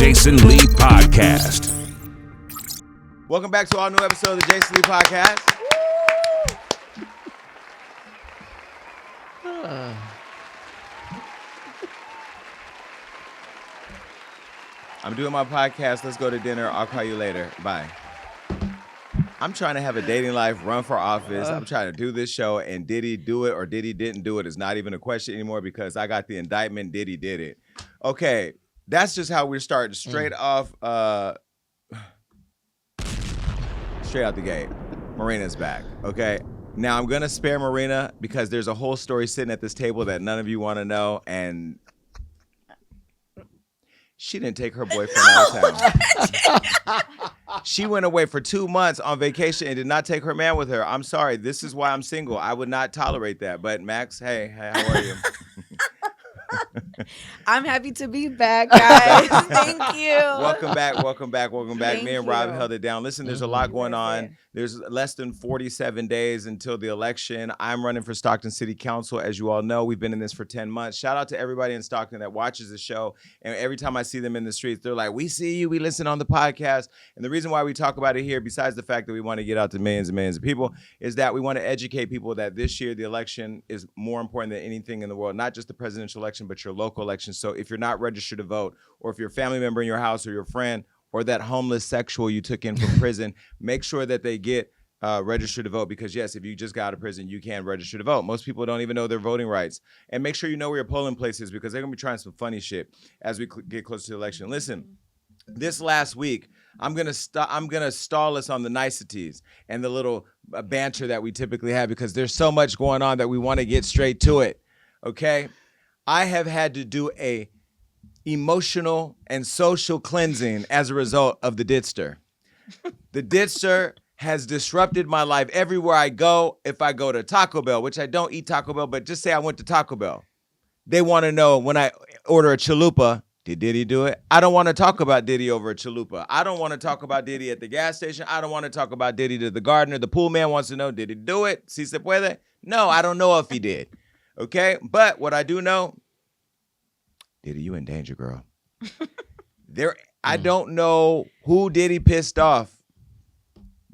Jason Lee Podcast. Welcome back to our new episode of the Jason Lee Podcast. I'm doing my podcast. Let's go to dinner. I'll call you later. Bye. I'm trying to have a dating life, run for office. I'm trying to do this show, and Diddy do it or Diddy didn't do it is not even a question anymore because I got the indictment. Diddy did it. Okay, that's just how we're starting straight off. Straight out the gate. Marina's back. Okay. Now I'm gonna spare Marina because there's a whole story sitting at this table that none of you want to know, and she didn't take her boyfriend out of town. She went away for 2 months on vacation and did not take her man with her. I'm sorry. This is why I'm single. I would not tolerate that. But Max, hey, how are you? I'm happy to be back, guys. Thank you. Welcome back. Thank Me and Rob you. held it down. Listen, there's a lot going on. There's less than 47 days until the election. I'm running for Stockton City Council. As you all know, we've been in this for 10 months. Shout out to everybody in Stockton that watches the show. And every time I see them in the streets, they're like, we see you, we listen on the podcast. And the reason why we talk about it here, besides the fact that we want to get out to millions and millions of people, is that we want to educate people that this year the election is more important than anything in the world, not just the presidential election, but your local election. So if you're not registered to vote, or if you're a family member in your house or your friend, or that homeless sexual you took in from prison, make sure that they get registered to vote because, yes, if you just got out of prison, you can register to vote. Most people don't even know their voting rights. And make sure you know where your polling place is because they're going to be trying some funny shit as we get closer to the election. Listen, this last week, I'm gonna stall us on the niceties and the little banter that we typically have because there's so much going on that we want to get straight to it, okay? I have had to do a emotional and social cleansing as a result of the Ditster. The Ditster has disrupted my life everywhere I go. If I go to Taco Bell, which I don't eat Taco Bell, but just say I went to Taco Bell. They want to know when I order a chalupa, did Diddy do it? I don't want to talk about Diddy over a chalupa. I don't want to talk about Diddy at the gas station. I don't want to talk about Diddy to the gardener. The pool man wants to know, did he do it? Si se puede? No, I don't know if he did. Okay? But what I do know, Diddy, you in danger, girl. I don't know who Diddy pissed off,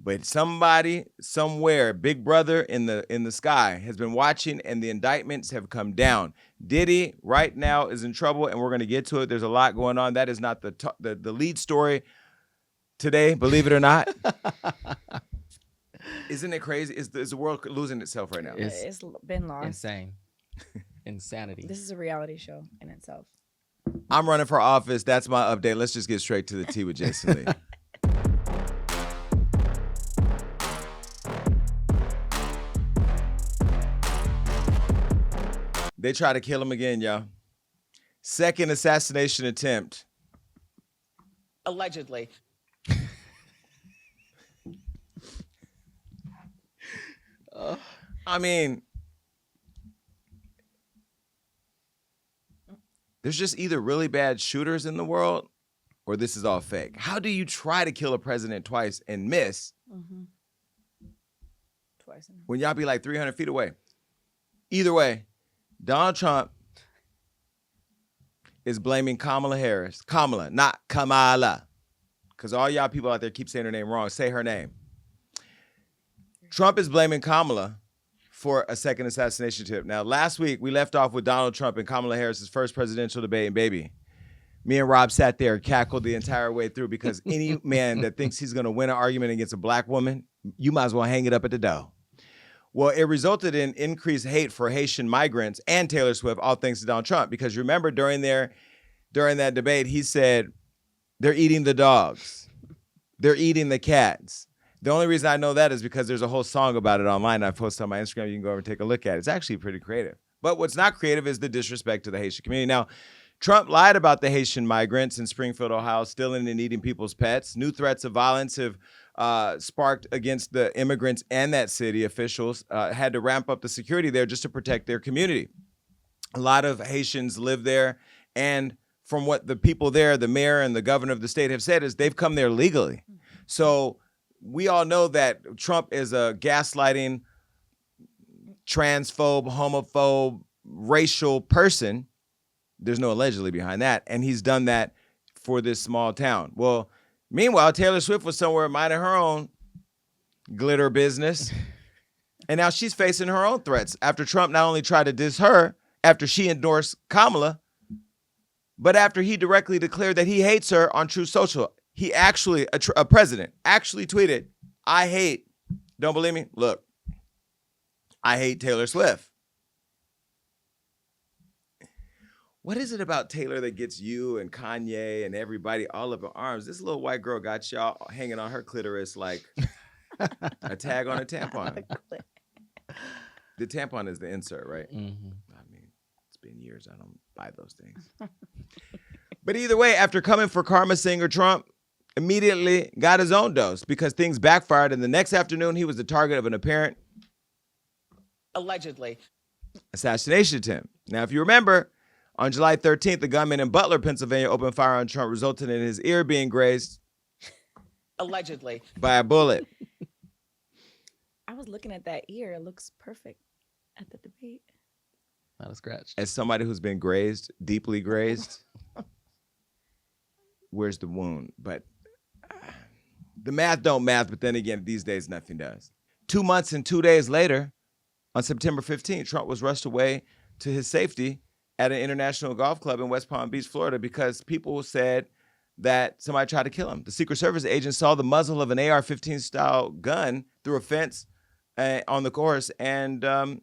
but somebody, somewhere, Big Brother in the sky has been watching, and the indictments have come down. Diddy right now is in trouble, and we're going to get to it. There's a lot going on. That is not the lead story today, believe it or not. Isn't it crazy? Is the world losing itself right now? It's been lost. Insane. Insanity. This is a reality show in itself. I'm running for office. That's my update. Let's just get straight to the tea with Jason Lee. They try to kill him again, y'all. Second assassination attempt. Allegedly. I mean, there's just either really bad shooters in the world or this is all fake. How do you try to kill a president twice and miss Twice. when y'all be like 300 feet away? Either way, Donald Trump is blaming Kamala Harris. Kamala, not Kamala. Because all y'all people out there keep saying her name wrong. Say her name. Trump is blaming Kamala for a second assassination attempt. Now, last week, we left off with Donald Trump and Kamala Harris's first presidential debate, and baby, me and Rob sat there and cackled the entire way through because any man that thinks he's going to win an argument against a black woman, you might as well hang it up at the door. Well, it resulted in increased hate for Haitian migrants and Taylor Swift, all thanks to Donald Trump. Because remember, during that debate, he said, they're eating the dogs. They're eating the cats. The only reason I know that is because there's a whole song about it online. I posted on my Instagram. You can go over and take a look at it. It's actually pretty creative. But what's not creative is the disrespect to the Haitian community. Now, Trump lied about the Haitian migrants in Springfield, Ohio, stealing and eating people's pets. New threats of violence have sparked against the immigrants and that city. Officials had to ramp up the security there just to protect their community. A lot of Haitians live there, and from what the people there, the mayor and the governor of the state have said, is they've come there legally. So we all know that Trump is a gaslighting, transphobe, homophobe, racial person. There's no allegedly behind that. And he's done that for this small town. Well, meanwhile, Taylor Swift was somewhere minding her own glitter business. And now she's facing her own threats after Trump not only tried to diss her after she endorsed Kamala, but after he directly declared that he hates her on Truth Social. He actually, a president, actually tweeted, I hate, don't believe me? Look, I hate Taylor Swift. What is it about Taylor that gets you and Kanye and everybody all up in arms? This little white girl got y'all hanging on her clitoris like a tag on a tampon. The tampon is the insert, right? Mm-hmm. I mean, it's been years. I don't buy those things. But either way, after coming for karma singer Trump, immediately got his own dose because things backfired. And the next afternoon, he was the target of an apparent allegedly assassination attempt. Now, if you remember, on July 13th, the gunman in Butler, Pennsylvania, opened fire on Trump, resulting in his ear being grazed allegedly by a bullet. I was looking at that ear. It looks perfect at the debate. Not a scratch. As somebody who's been grazed, deeply grazed, where's the wound? But the math don't math, but then again, these days, nothing does. 2 months and 2 days later, on September 15th, Trump was rushed away to his safety at an international golf club in West Palm Beach, Florida, because people said that somebody tried to kill him. The Secret Service agent saw the muzzle of an AR-15 style gun through a fence on the course, and the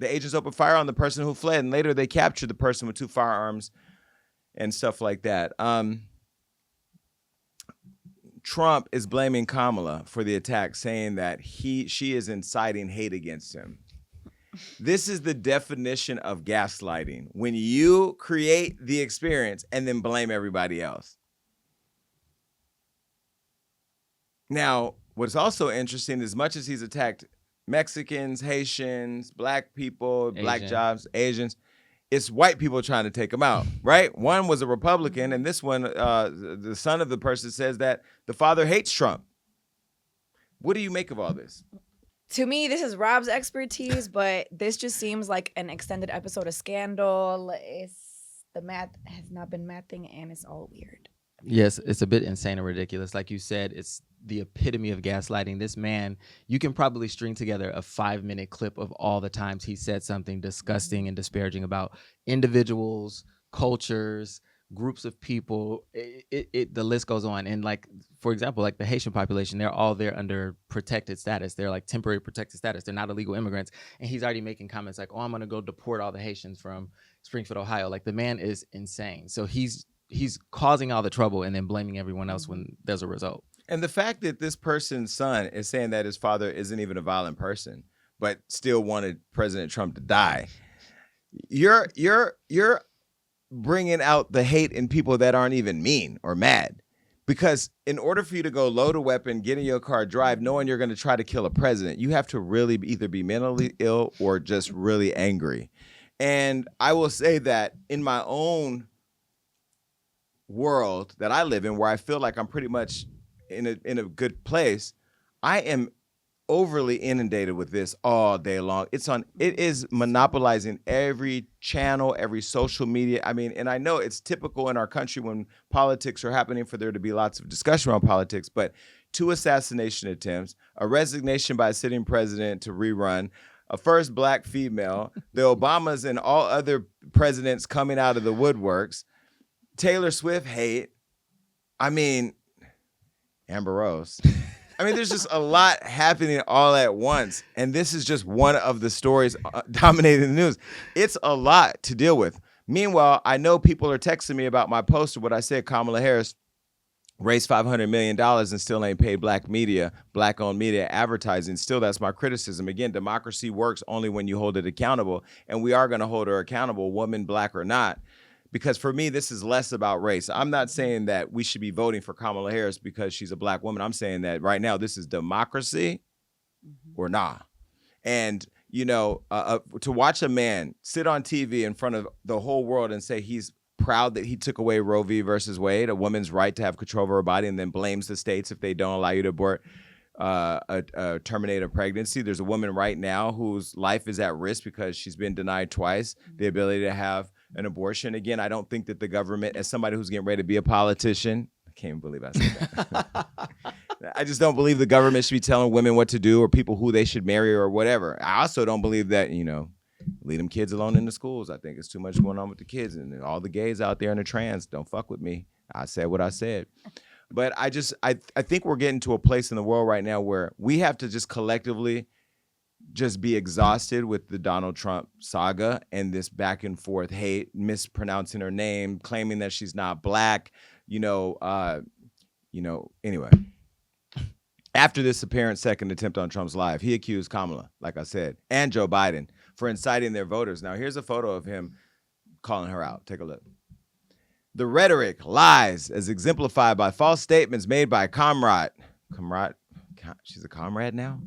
agents opened fire on the person who fled, and later they captured the person with 2 firearms and stuff like that. Trump is blaming Kamala for the attack, saying that she is inciting hate against him. This is the definition of gaslighting, when you create the experience and then blame everybody else. Now, what's also interesting, as much as he's attacked Mexicans, Haitians, black people, black jobs, Asians, it's white people trying to take him out, right? One was a Republican, and this one, the son of the person, says that the father hates Trump. What do you make of all this? To me, this is Rob's expertise, but this just seems like an extended episode of Scandal. The math has not been mathing, and it's all weird. Yes, it's a bit insane and ridiculous. Like you said, it's the epitome of gaslighting. This man, you can probably string together a 5-minute clip of all the times he said something disgusting and disparaging about individuals, cultures, groups of people. The list goes on. And like, for example, like the Haitian population, they're all there under protected status. They're like temporary protected status. They're not illegal immigrants. And he's already making comments like, oh, I'm going to go deport all the Haitians from Springfield, Ohio. Like, the man is insane. So he's causing all the trouble and then blaming everyone else when there's a result. And the fact that this person's son is saying that his father isn't even a violent person, but still wanted President Trump to die. You're bringing out the hate in people that aren't even mean or mad. Because in order for you to go load a weapon, get in your car, drive, knowing you're going to try to kill a president, you have to really either be mentally ill or just really angry. And I will say that in my own world that I live in, where I feel like I'm pretty much in a good place, I am overly inundated with this all day long. It is monopolizing every channel, every social media. I mean, and I know it's typical in our country when politics are happening for there to be lots of discussion around politics, but 2 assassination attempts, a resignation by a sitting president to rerun, a first black female, the Obamas and all other presidents coming out of the woodworks, Taylor Swift hate. I mean, Amber Rose. I mean, there's just a lot happening all at once. And this is just one of the stories dominating the news. It's a lot to deal with. Meanwhile, I know people are texting me about my post of what I said, Kamala Harris raised $500 million and still ain't paid black media, black-owned media advertising. Still, that's my criticism. Again, democracy works only when you hold it accountable. And we are going to hold her accountable, woman, black or not. Because for me, this is less about race. I'm not saying that we should be voting for Kamala Harris because she's a black woman. I'm saying that right now, this is democracy or nah. And, you know, to watch a man sit on TV in front of the whole world and say he's proud that he took away Roe v. versus Wade, a woman's right to have control over her body, and then blames the states if they don't allow you to abort, terminate a pregnancy. There's a woman right now whose life is at risk because she's been denied twice the ability to have an abortion. Again, I don't think that the government, as somebody who's getting ready to be a politician, I can't even believe I said that. I just don't believe the government should be telling women what to do or people who they should marry or whatever. I also don't believe that, leave them kids alone in the schools. I think it's too much going on with the kids and all the gays out there and the trans. Don't fuck with me. I said what I said. But I think we're getting to a place in the world right now where we have to just collectively just be exhausted with the Donald Trump saga and this back and forth hate, mispronouncing her name, claiming that she's not black, anyway. After this apparent second attempt on Trump's life, he accused Kamala, like I said, and Joe Biden for inciting their voters. Now, here's a photo of him calling her out. Take a look. The rhetoric, lies, as exemplified by false statements made by she's a comrade now?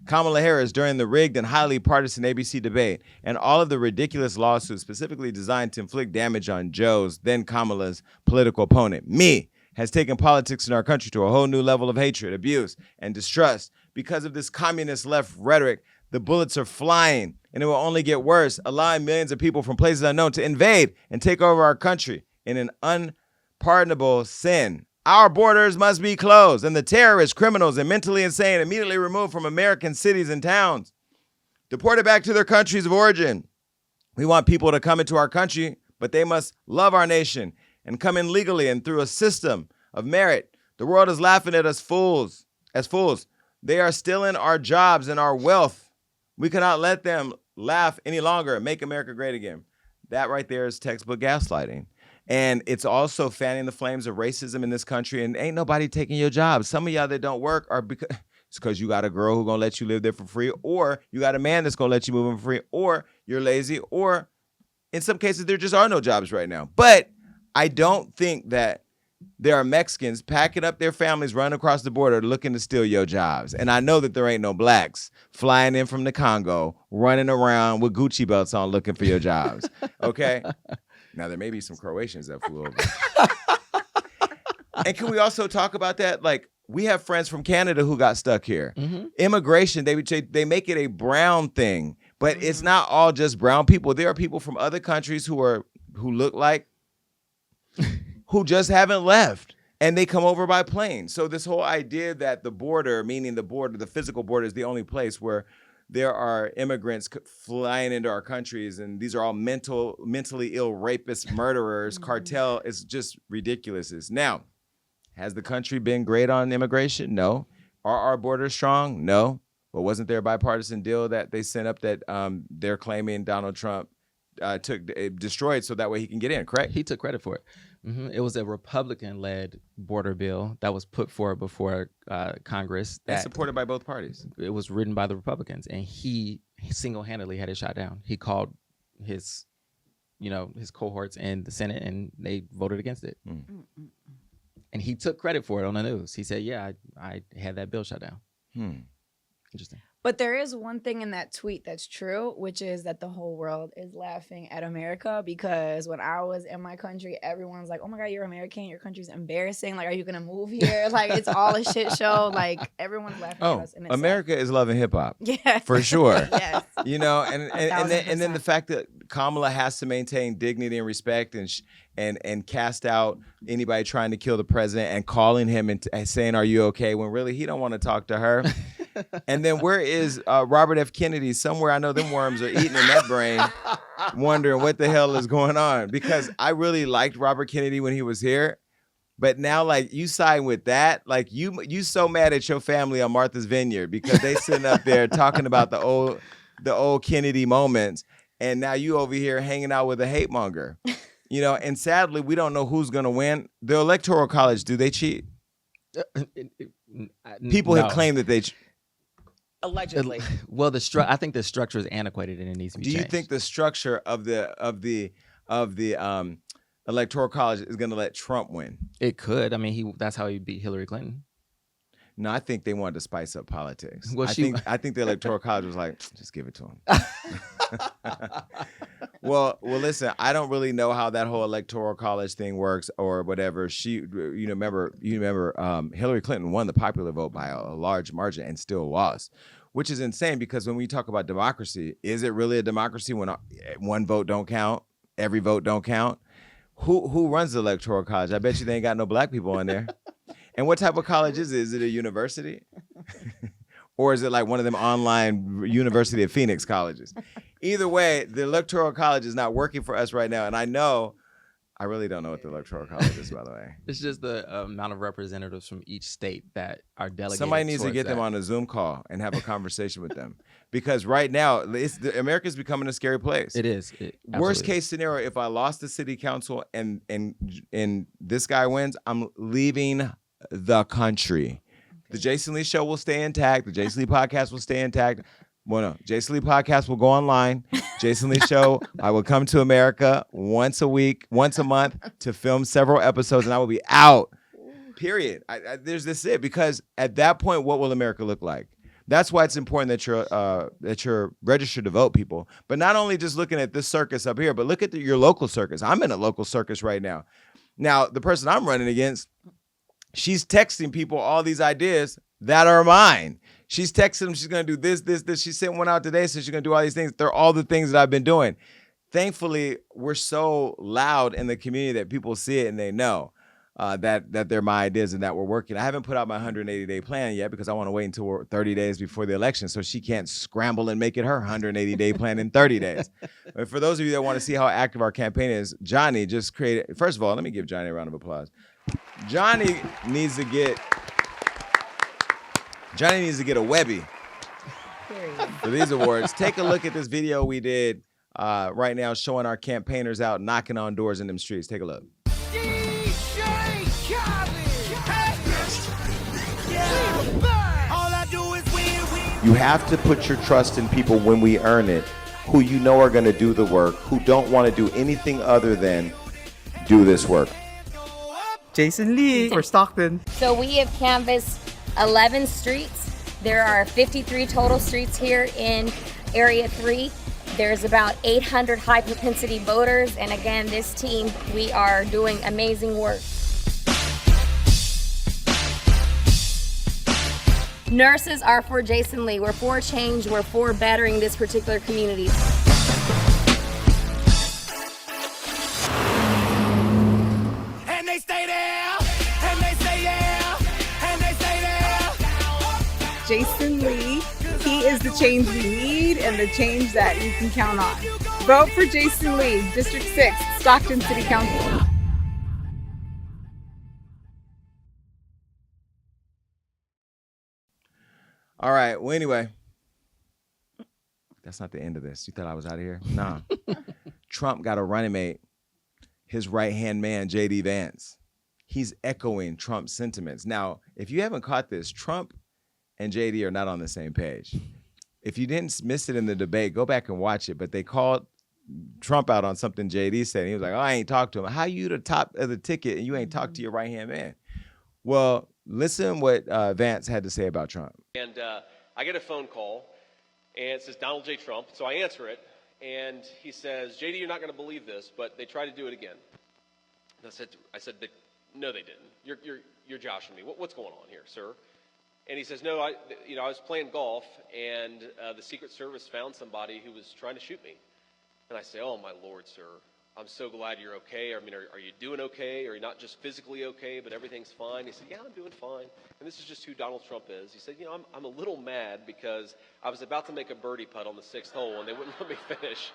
Kamala Harris during the rigged and highly partisan ABC debate, and all of the ridiculous lawsuits specifically designed to inflict damage on Joe's, then Kamala's, political opponent, me, has taken politics in our country to a whole new level of hatred, abuse, and distrust. Because of this communist left rhetoric, the bullets are flying, and it will only get worse, allowing millions of people from places unknown to invade and take over our country in an unpardonable sin. Our borders must be closed, and the terrorists, criminals, and mentally insane immediately removed from American cities and towns, deported back to their countries of origin. We want people to come into our country, but they must love our nation and come in legally and through a system of merit. The world is laughing at us fools. They are stealing our jobs and our wealth. We cannot let them laugh any longer and make America great again. That right there is textbook gaslighting. And it's also fanning the flames of racism in this country, and ain't nobody taking your jobs. Some of y'all that don't work are because you got a girl who's going to let you live there for free, or you got a man that's going to let you move in for free, or you're lazy, or in some cases there just are no jobs right now. But I don't think that there are Mexicans packing up their families, running across the border looking to steal your jobs. And I know that there ain't no blacks flying in from the Congo, running around with Gucci belts on looking for your jobs. Okay? Now, there may be some Croatians that flew over. And can we also talk about that? Like, we have friends from Canada who got stuck here. Mm-hmm. Immigration, they make it a brown thing. But it's not all just brown people. There are people from other countries who look like, who just haven't left. And they come over by plane. So this whole idea that the border, meaning the physical border, is the only place where there are immigrants flying into our countries, and these are all mentally ill rapists, murderers, cartel, is just ridiculous. Now, has the country been great on immigration? No. Are our borders strong? No. But wasn't there a bipartisan deal that they sent up that they're claiming Donald Trump destroyed so that way he can get in, correct? He took credit for it. Mm-hmm. It was a Republican-led border bill that was put forward before Congress. And supported by both parties. It was written by the Republicans, and he single-handedly had it shot down. He called his cohorts in the Senate, and they voted against it. Mm. And he took credit for it on the news. He said, yeah, I had that bill shut down. Interesting. But there is one thing in that tweet that's true, which is that the whole world is laughing at America, because when I was in my country, everyone's like, oh my God, you're American. Your country's embarrassing. Like, are you going to move here? Like, it's all a shit show. Like, everyone's laughing at us. And it's America is loving hip hop. Yeah. For sure. Yes. And then the fact that Kamala has to maintain dignity and respect and cast out anybody trying to kill the president and calling him and saying, are you okay? When really he don't want to talk to her. And then where is Robert F. Kennedy? Somewhere I know them worms are eating in that brain, wondering what the hell is going on. Because I really liked Robert Kennedy when he was here. But now, like, you side with that. Like, you so mad at your family on Martha's Vineyard because they sitting up there talking about the old Kennedy moments. And now you over here hanging out with a hate monger. And sadly, we don't know who's going to win. The Electoral College, do they cheat? People have claimed that they Allegedly. Well, I think the structure is antiquated and it needs to be changed. Do you think the structure of the Electoral College is going to let Trump win? It could. I mean, that's how he beat Hillary Clinton. No, I think they wanted to spice up politics. Well, I think the Electoral College was like, just give it to him. Well, listen, I don't really know how that whole Electoral College thing works or whatever. Remember, Hillary Clinton won the popular vote by a large margin and still lost, which is insane because when we talk about democracy, is it really a democracy when one vote don't count? every vote don't count. Who runs the Electoral College? I bet you they ain't got no black people on there. And what type of college is it? Is it a university? Or is it like one of them online University of Phoenix colleges? Either way, the Electoral College is not working for us right now. And I really don't know what the Electoral College is, by the way. It's just the amount of representatives from each state that are delegated. Somebody needs to get them on a Zoom call and have a conversation with them. Because right now, America's becoming a scary place. It is. Worst case scenario, if I lost the city council and this guy wins, I'm leaving the country. The Jason Lee show will stay intact. The Jason Lee podcast will stay intact. Well, no, Jason Lee podcast will go online. Jason Lee show, I will come to America once a month to film several episodes, and I will be out. Period. There's this it, because at that point, what will America look like? That's why it's important that you're registered to vote, people. But not only just looking at this circus up here, but look at your local circus. I'm in a local circus right now. Now, the person I'm running against, she's texting people all these ideas that are mine. She's texting them. She's going to do this. She sent one out today, so she's going to do all these things. They're all the things that I've been doing. Thankfully, we're so loud in the community that people see it and they know that they're my ideas and that we're working. I haven't put out my 180-day plan yet because I want to wait until 30 days before the election so she can't scramble and make it her 180-day plan in 30 days. But for those of you that want to see how active our campaign is, Johnny just created. First of all, let me give Johnny a round of applause. Johnny needs to get a Webby for these awards. Take a look at this video we did right now showing our campaigners out knocking on doors in them streets. Take a look. You have to put your trust in people when we earn it, who you know are going to do the work, who don't want to do anything other than do this work. Jason Lee for Stockton. So we have canvassed 11 streets. There are 53 total streets here in Area 3. There's about 800 high propensity voters. And again, this team, we are doing amazing work. Nurses are for Jason Lee. We're for change. We're for bettering this particular community. And they stay there. And they stay there. And they stay there. Jason Lee, he is the change we need and the change that you can count on. Vote for Jason Lee, District 6, Stockton City Council. All right. Well, anyway, that's not the end of this. You thought I was out of here? Nah. Trump got a running mate, his right-hand man, J.D. Vance. He's echoing Trump's sentiments. Now, if you haven't caught this, Trump and J.D. are not on the same page. If you didn't miss it in the debate, go back and watch it. But they called Trump out on something J.D. said. He was like, oh, I ain't talked to him. How you the top of the ticket and you ain't talked to your right-hand man? Well, listen what Vance had to say about Trump. And I get a phone call, and it says Donald J. Trump. So I answer it, and he says, "JD, you're not going to believe this, but they tried to do it again." And I said, "No, they didn't. You're joshing me. What's going on here, sir?" And he says, "No, I was playing golf, and the Secret Service found somebody who was trying to shoot me." And I say, "Oh my Lord, sir. I'm so glad you're okay. I mean, are you doing okay? Are you not just physically okay, but everything's fine?" He said, "Yeah, I'm doing fine." And this is just who Donald Trump is. He said, I'm a little mad because I was about to make a birdie putt on the 6th hole, and they wouldn't let me finish.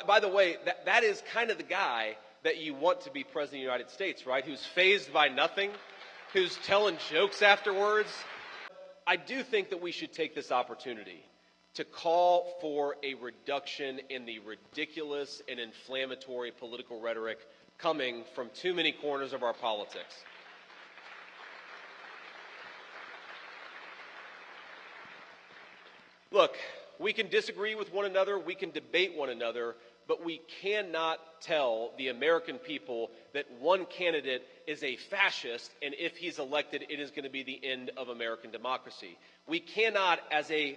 By the way, that is kind of the guy that you want to be president of the United States, right? Who's fazed by nothing, who's telling jokes afterwards. I do think that we should take this opportunity to call for a reduction in the ridiculous and inflammatory political rhetoric coming from too many corners of our politics. Look, we can disagree with one another, we can debate one another, but we cannot tell the American people that one candidate is a fascist, and if he's elected, it is going to be the end of American democracy. We cannot, as a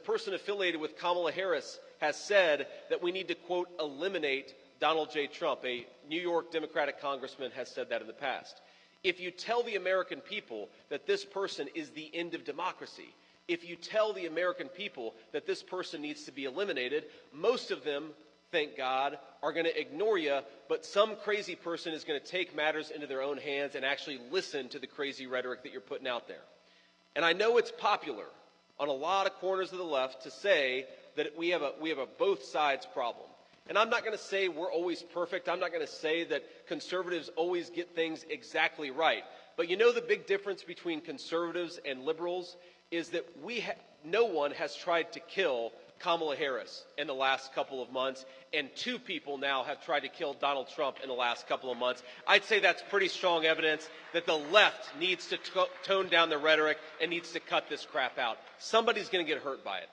person affiliated with Kamala Harris has said, that we need to, quote, eliminate Donald J. Trump. A New York Democratic congressman has said that in the past. If you tell the American people that this person is the end of democracy, if you tell the American people that this person needs to be eliminated, most of them, thank God, are going to ignore you, but some crazy person is going to take matters into their own hands and actually listen to the crazy rhetoric that you're putting out there. And I know it's popular on a lot of corners of the left to say that we have a both sides problem. And I'm not going to say we're always perfect. I'm not going to say that conservatives always get things exactly right. But you know the big difference between conservatives and liberals is that no one has tried to kill Kamala Harris in the last couple of months, and 2 people now have tried to kill Donald Trump in the last couple of months. I'd say that's pretty strong evidence that the left needs to tone down the rhetoric and needs to cut this crap out. Somebody's going to get hurt by it,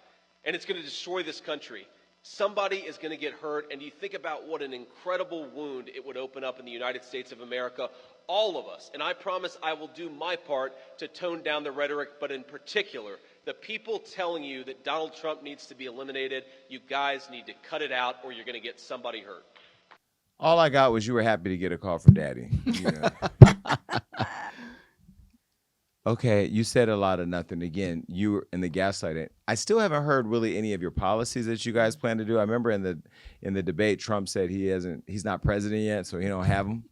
and it's going to destroy this country. Somebody is going to get hurt, and you think about what an incredible wound it would open up in the United States of America. All of us, and I promise I will do my part to tone down the rhetoric, but in particular, the people telling you that Donald Trump needs to be eliminated, you guys need to cut it out or you're going to get somebody hurt. All I got was you were happy to get a call from Daddy. You know. Okay, you said a lot of nothing. Again, you were in the gaslighting. I still haven't heard really any of your policies that you guys plan to do. I remember in the debate, Trump said he's not president yet, so he don't have them.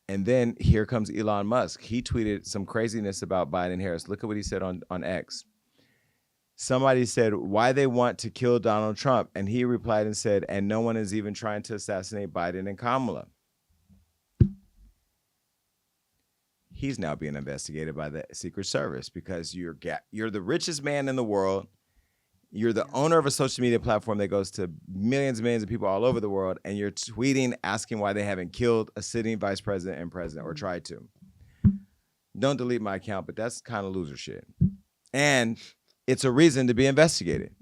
And then here comes Elon Musk. He tweeted some craziness about Biden and Harris. Look at what he said on X. Somebody said, why they want to kill Donald Trump? And he replied and said, and no one is even trying to assassinate Biden and Kamala. He's now being investigated by the Secret Service because you're the richest man in the world. You're the owner of a social media platform that goes to millions and millions of people all over the world, and you're tweeting asking why they haven't killed a sitting vice president and president or tried to. Don't delete my account, but that's kind of loser shit. And it's a reason to be investigated.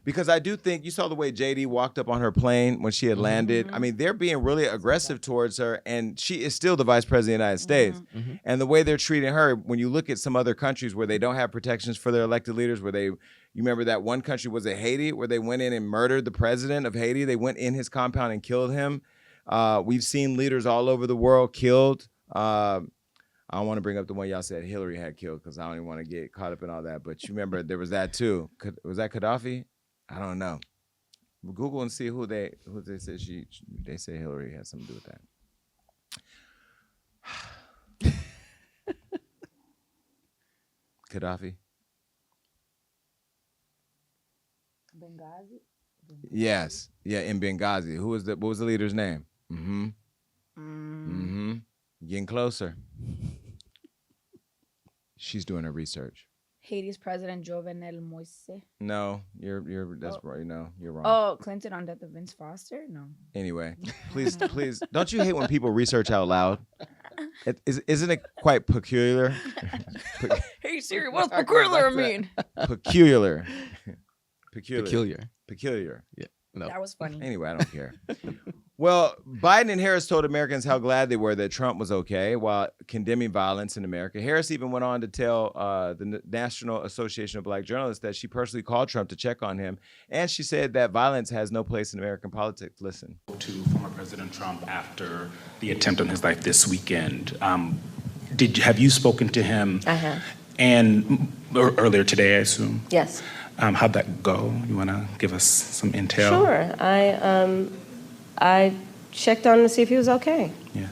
Because I do think, you saw the way JD walked up on her plane when she had landed. I mean, they're being really aggressive towards her, and she is still the vice president of the United States. And the way they're treating her, when you look at some other countries where they don't have protections for their elected leaders, where you remember that one country, was it Haiti, where they went in and murdered the president of Haiti? They went in his compound and killed him. We've seen leaders all over the world killed. I don't want to bring up the one y'all said Hillary had killed because I don't even want to get caught up in all that. But you remember there was that too. Was that Gaddafi? I don't know. Google and see who they said they say Hillary has something to do with that. Gaddafi. Benghazi? Yes. Yeah, in Benghazi. What was the leader's name? Getting closer. She's doing her research. Haiti's president Jovenel Moise. No, that's right. No, you're wrong. Oh, Clinton on death of Vince Foster? No. Anyway, please, don't you hate when people research out loud? Isn't it quite peculiar? Hey Siri, what's peculiar mean? Peculiar. Yeah. No. That was funny. Anyway, I don't care. Well, Biden and Harris told Americans how glad they were that Trump was okay while condemning violence in America. Harris even went on to tell the National Association of Black Journalists that she personally called Trump to check on him. And she said that violence has no place in American politics. Listen. To former President Trump after the attempt on his life this weekend. Have you spoken to him? I have. And earlier today, I assume? Yes. How'd that go? You want to give us some intel? Sure. I checked on him to see if he was okay. Yeah.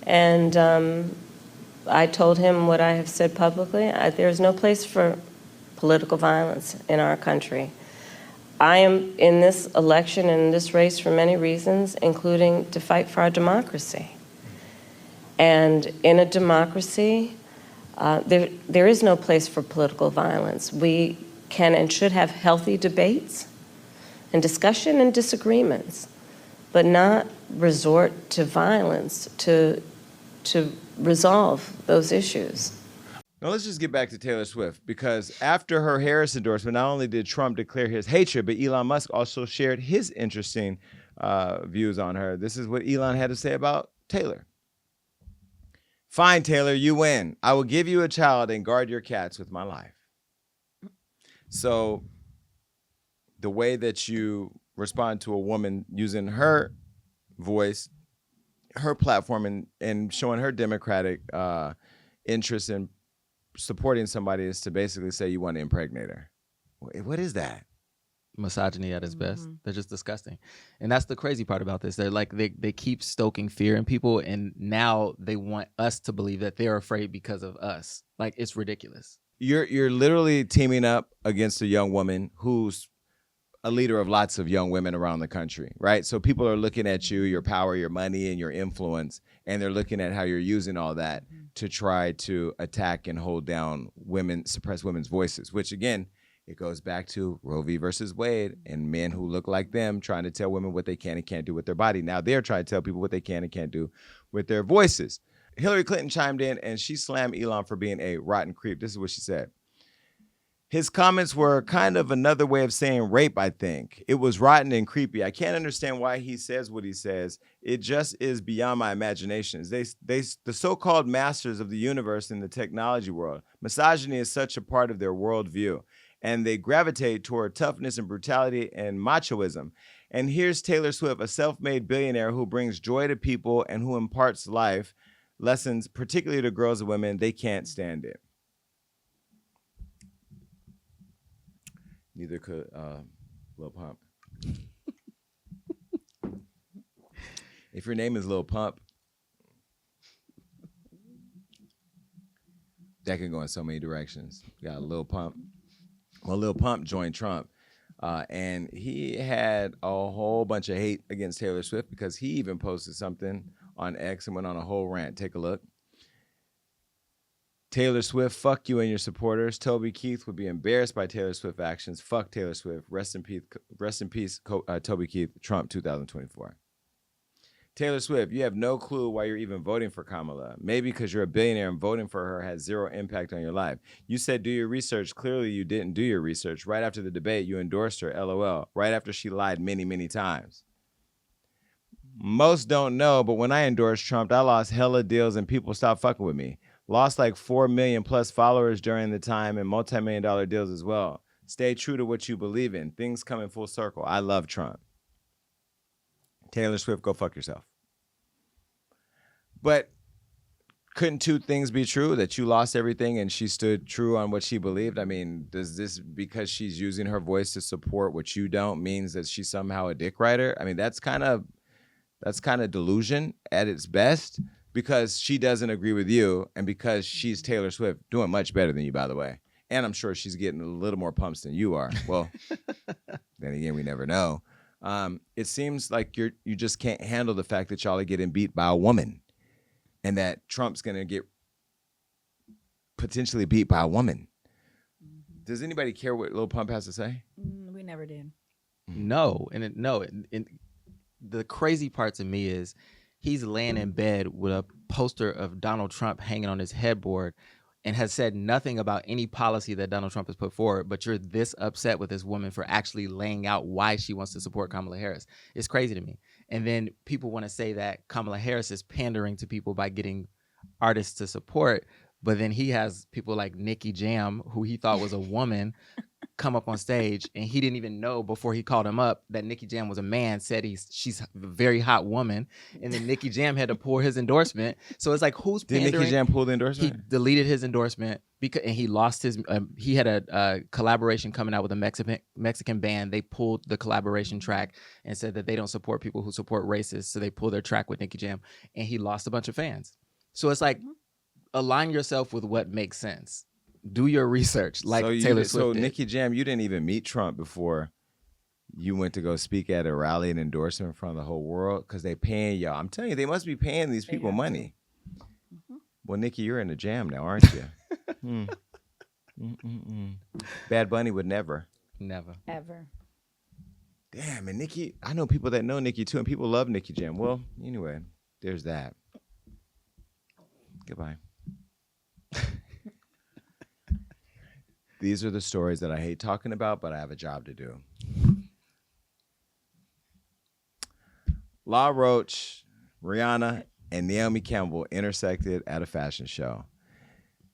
And I told him what I have said publicly. There's no place for political violence in our country. I am in this election and in this race for many reasons, including to fight for our democracy. And in a democracy, there is no place for political violence. We can and should have healthy debates and discussion and disagreements, but not resort to violence to resolve those issues. Now let's just get back to Taylor Swift, because after her Harris endorsement, not only did Trump declare his hatred, but Elon Musk also shared his interesting views on her. This is what Elon had to say about Taylor. Fine, Taylor, you win. I will give you a child and guard your cats with my life. So the way that you respond to a woman using her voice, her platform, and showing her democratic interest in supporting somebody is to basically say you want to impregnate her. What is that? misogyny at its best. They're just disgusting. And that's the crazy part about this. They're like, they keep stoking fear in people, and now they want us to believe that they're afraid because of us. Like, it's ridiculous. You're literally teaming up against a young woman who's a leader of lots of young women around the country, right? So people are looking at you, your power, your money, and your influence, and they're looking at how you're using all that to try to attack and hold down women, suppress women's voices, which again, it goes back to Roe v. versus Wade and men who look like them trying to tell women what they can and can't do with their body. Now they're trying to tell people what they can and can't do with their voices. Hillary Clinton chimed in and she slammed Elon for being a rotten creep. This is what she said. His comments were kind of another way of saying rape, I think. It was rotten and creepy. I can't understand why he says what he says. It just is beyond my imagination. The so-called masters of the universe in the technology world, misogyny is such a part of their worldview, and they gravitate toward toughness and brutality and machoism. And here's Taylor Swift, a self-made billionaire who brings joy to people and who imparts life lessons, particularly to girls and women. They can't stand it. Neither could Lil Pump. If your name is Lil Pump, that can go in so many directions. You got Lil Pump. Well, Lil Pump joined Trump, and he had a whole bunch of hate against Taylor Swift because he even posted something on X and went on a whole rant. Take a look. Taylor Swift, fuck you and your supporters. Toby Keith would be embarrassed by Taylor Swift actions. Fuck Taylor Swift. Rest in peace, Toby Keith, Trump 2024. Taylor Swift, you have no clue why you're even voting for Kamala. Maybe because you're a billionaire and voting for her has zero impact on your life. You said do your research. Clearly you didn't do your research. Right after the debate, you endorsed her, LOL. Right after she lied many, many times. Most don't know, but when I endorsed Trump, I lost hella deals and people stopped fucking with me. Lost like 4 million plus followers during the time and multi-million-dollar deals as well. Stay true to what you believe in. Things come in full circle. I love Trump. Taylor Swift, go fuck yourself. But couldn't two things be true? That you lost everything and she stood true on what she believed? I mean, does this, because she's using her voice to support what you don't, means that she's somehow a dick rider? I mean, that's kind of delusion at its best. Because she doesn't agree with you, and because she's Taylor Swift, doing much better than you, by the way. And I'm sure she's getting a little more pumps than you are. Well, then again, we never know. It seems like you just can't handle the fact that y'all are getting beat by a woman, and that Trump's gonna get potentially beat by a woman. Does anybody care what Lil Pump has to say? We never did. No, and the crazy part to me is, he's laying in bed with a poster of Donald Trump hanging on his headboard and has said nothing about any policy that Donald Trump has put forward, but you're this upset with this woman for actually laying out why she wants to support Kamala Harris. It's crazy to me. And then people want to say that Kamala Harris is pandering to people by getting artists to support, but then he has people like Nicki Jam, who he thought was a woman, come up on stage, and he didn't even know before he called him up that Nicki Jam was a man, said she's a very hot woman, and then Nicki Jam had to pull his endorsement. So it's like, who's pandering? Did Nicki Jam pull the endorsement? He deleted his endorsement and he lost his, he had a collaboration coming out with a Mexican band. They pulled the collaboration track and said that they don't support people who support racists, so they pulled their track with Nicki Jam, and he lost a bunch of fans. So it's like, align yourself with what makes sense. Do your research, like Taylor Swift So did. Nicki Jam, you didn't even meet Trump before you went to go speak at a rally and endorse him in front of the whole world? Because they paying y'all. I'm telling you, they must be paying these people money. Well, Nicki, you're in the jam now, aren't you? Bad Bunny would never. Never. Ever. Damn, and Nicki, I know people that know Nicki too, and people love Nicki Jam. Well, anyway, there's that. Goodbye. These are the stories that I hate talking about, but I have a job to do. Law Roach, Rihanna, and Naomi Campbell intersected at a fashion show.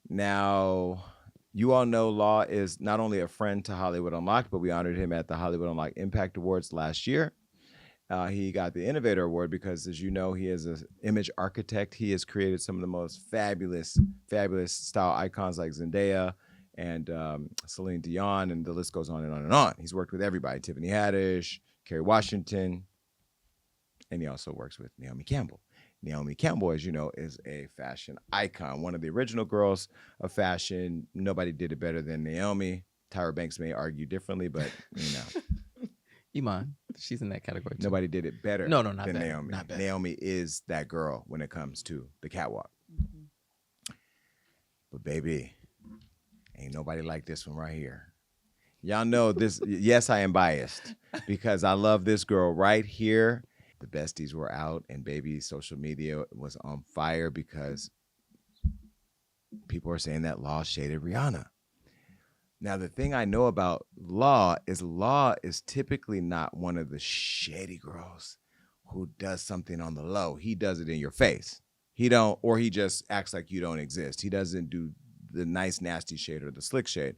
Now, you all know Law is not only a friend to Hollywood Unlocked, but we honored him at the Hollywood Unlocked Impact Awards last year. He got the Innovator Award because, as you know, he is an image architect. He has created some of the most fabulous style icons like Zendaya and Celine Dion, and the list goes on and on and on. He's worked with everybody, Tiffany Haddish, Kerry Washington, and he also works with Naomi Campbell. Naomi Campbell, as you know, is a fashion icon, one of the original girls of fashion. Nobody did it better than Naomi. Tyra Banks may argue differently, but you know. Iman, she's in that category too. Nobody did it better not than better, Naomi. not better. Naomi is that girl when it comes to the catwalk. But baby, ain't nobody like this one right here. Y'all know this. Yes, I am biased because I love this girl right here. The besties were out, and baby, social media was on fire because people are saying that Law shaded Rihanna. Now, the thing I know about Law is typically not one of the shady girls who does something on the low. He does it in your face. He just acts like you don't exist. He doesn't do the nice, nasty shade or the slick shade.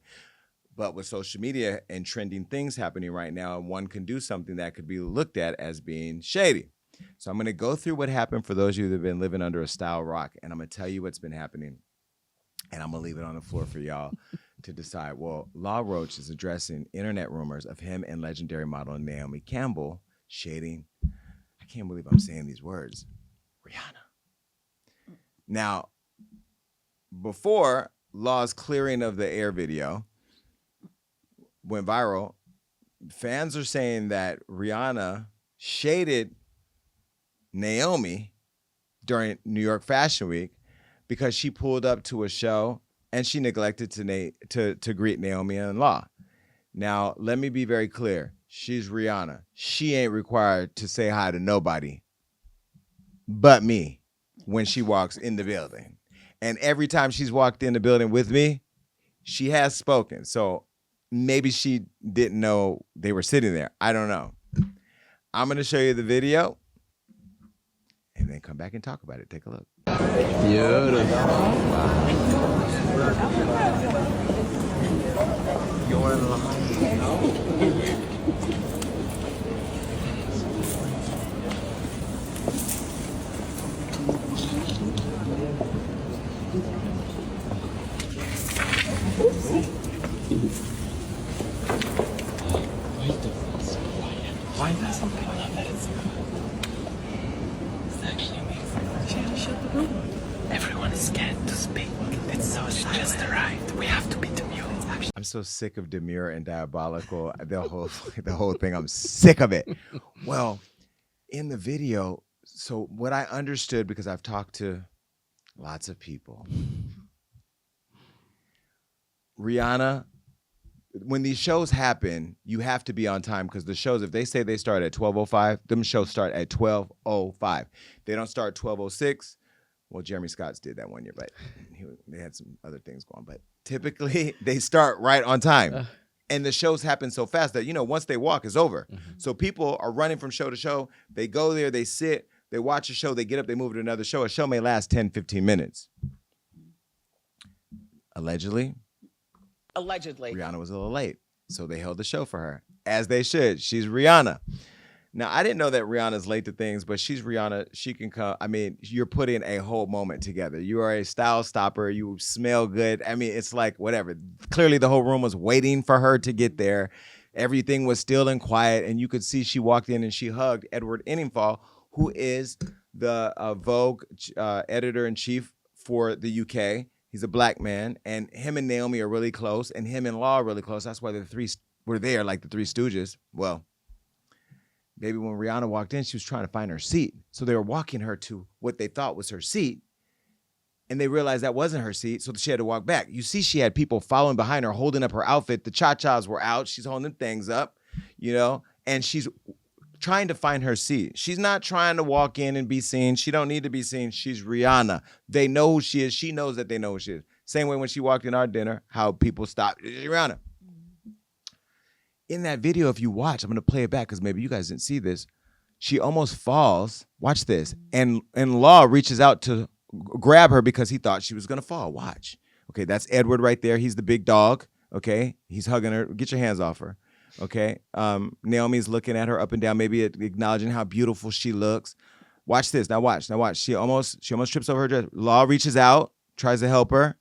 But with social media and trending things happening right now, one can do something that could be looked at as being shady. So I'm going to go through what happened for those of you that have been living under a style rock, and I'm going to tell you what's been happening, and I'm going to leave it on the floor for y'all to decide. Well, Law Roach is addressing internet rumors of him and legendary model Naomi Campbell shading, I can't believe I'm saying these words, Rihanna. Now, before Law's clearing of the air video went viral, fans are saying that Rihanna shaded Naomi during New York Fashion Week because she pulled up to a show and she neglected to greet Naomi and Law. Now, let me be very clear. She's Rihanna. She ain't required to say hi to nobody but me when she walks in the building. And every time she's walked in the building with me, she has spoken. So maybe she didn't know they were sitting there. I don't know. I'm going to show you the video and then come back and talk about it. Take a look. Why doesn't people love that it's actually amazing. Shut the room. Everyone is scared to speak. It's so just right. We have to be demure. I'm so sick of demure and diabolical. The whole thing. I'm sick of it. Well, in the video, so what I understood, because I've talked to lots of people, Rihanna, when these shows happen, you have to be on time because the shows, if they say they start at 12:05, them shows start at 12:05. They don't start 12:06. Well, Jeremy Scott's did that one year, but they had some other things going. But typically, they start right on time. And the shows happen so fast that, once they walk, it's over. Mm-hmm. So people are running from show to show. They go there, they sit, they watch a show, they get up, they move to another show. A show may last 10, 15 minutes. Allegedly, Rihanna was a little late, so they held the show for her, as they should. She's Rihanna. Now, I didn't know that Rihanna's late to things, but she's Rihanna. She can come. I mean, you're putting a whole moment together. You are a style stopper. You smell good. I mean, it's like whatever. Clearly, the whole room was waiting for her to get there. Everything was still and quiet, and you could see she walked in and she hugged Edward Inningfall, who is the Vogue editor-in-chief for the UK. He's a black man, and him and Naomi are really close, and him and Law are really close. That's why the three were there, like the Three Stooges. Well, maybe when Rihanna walked in, she was trying to find her seat. So they were walking her to what they thought was her seat, and they realized that wasn't her seat, so she had to walk back. You see she had people following behind her, holding up her outfit. The cha-chas were out. She's holding them things up, and she's trying to find her seat. She's not trying to walk in and be seen. She don't need to be seen. She's Rihanna. They know who she is. She knows that they know who she is. Same way when she walked in our dinner, how people stopped. Rihanna. In that video, if you watch, I'm going to play it back because maybe you guys didn't see this. She almost falls. Watch this. And Law reaches out to grab her because he thought she was going to fall. Watch. Okay, that's Edward right there. He's the big dog. Okay, he's hugging her. Get your hands off her. Okay, Naomi's looking at her up and down, maybe acknowledging how beautiful she looks. Watch this. Now watch. She almost trips over her dress. Law reaches out, tries to help her.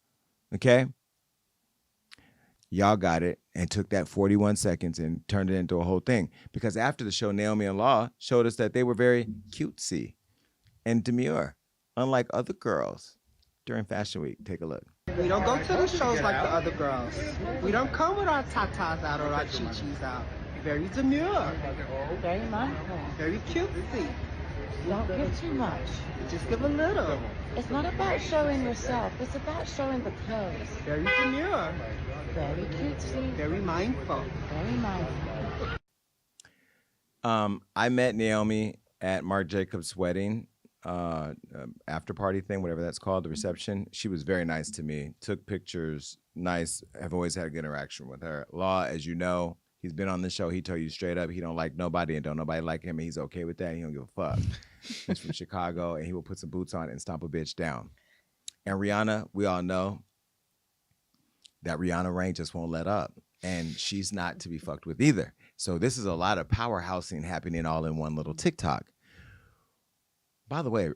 Okay. y'all got it and took that 41 seconds and turned it into a whole thing. Because after the show, Naomi and Law showed us that they were very cutesy and demure, unlike other girls during Fashion Week. Take a look. We don't go to the shows like the other girls. We don't come with our tatas out or our chi-chis out. Very demure. Very mindful. Very cutesy. Don't give too much. Just give a little. It's not about showing yourself. It's about showing the clothes. Very demure. Very cutesy. Very mindful. Very mindful. I met Naomi at Marc Jacobs' wedding, after party thing, whatever that's called, the reception. She was very nice to me. Took pictures. Nice. I've always had a good interaction with her. Law, as you know, he's been on the show. He told you straight up he don't like nobody and don't nobody like him, and he's okay with that. He don't give a fuck. He's from Chicago, and he will put some boots on and stomp a bitch down. And Rihanna, we all know that Rihanna reign just won't let up, and she's not to be fucked with either. So this is a lot of powerhousing happening all in one little TikTok. By the way,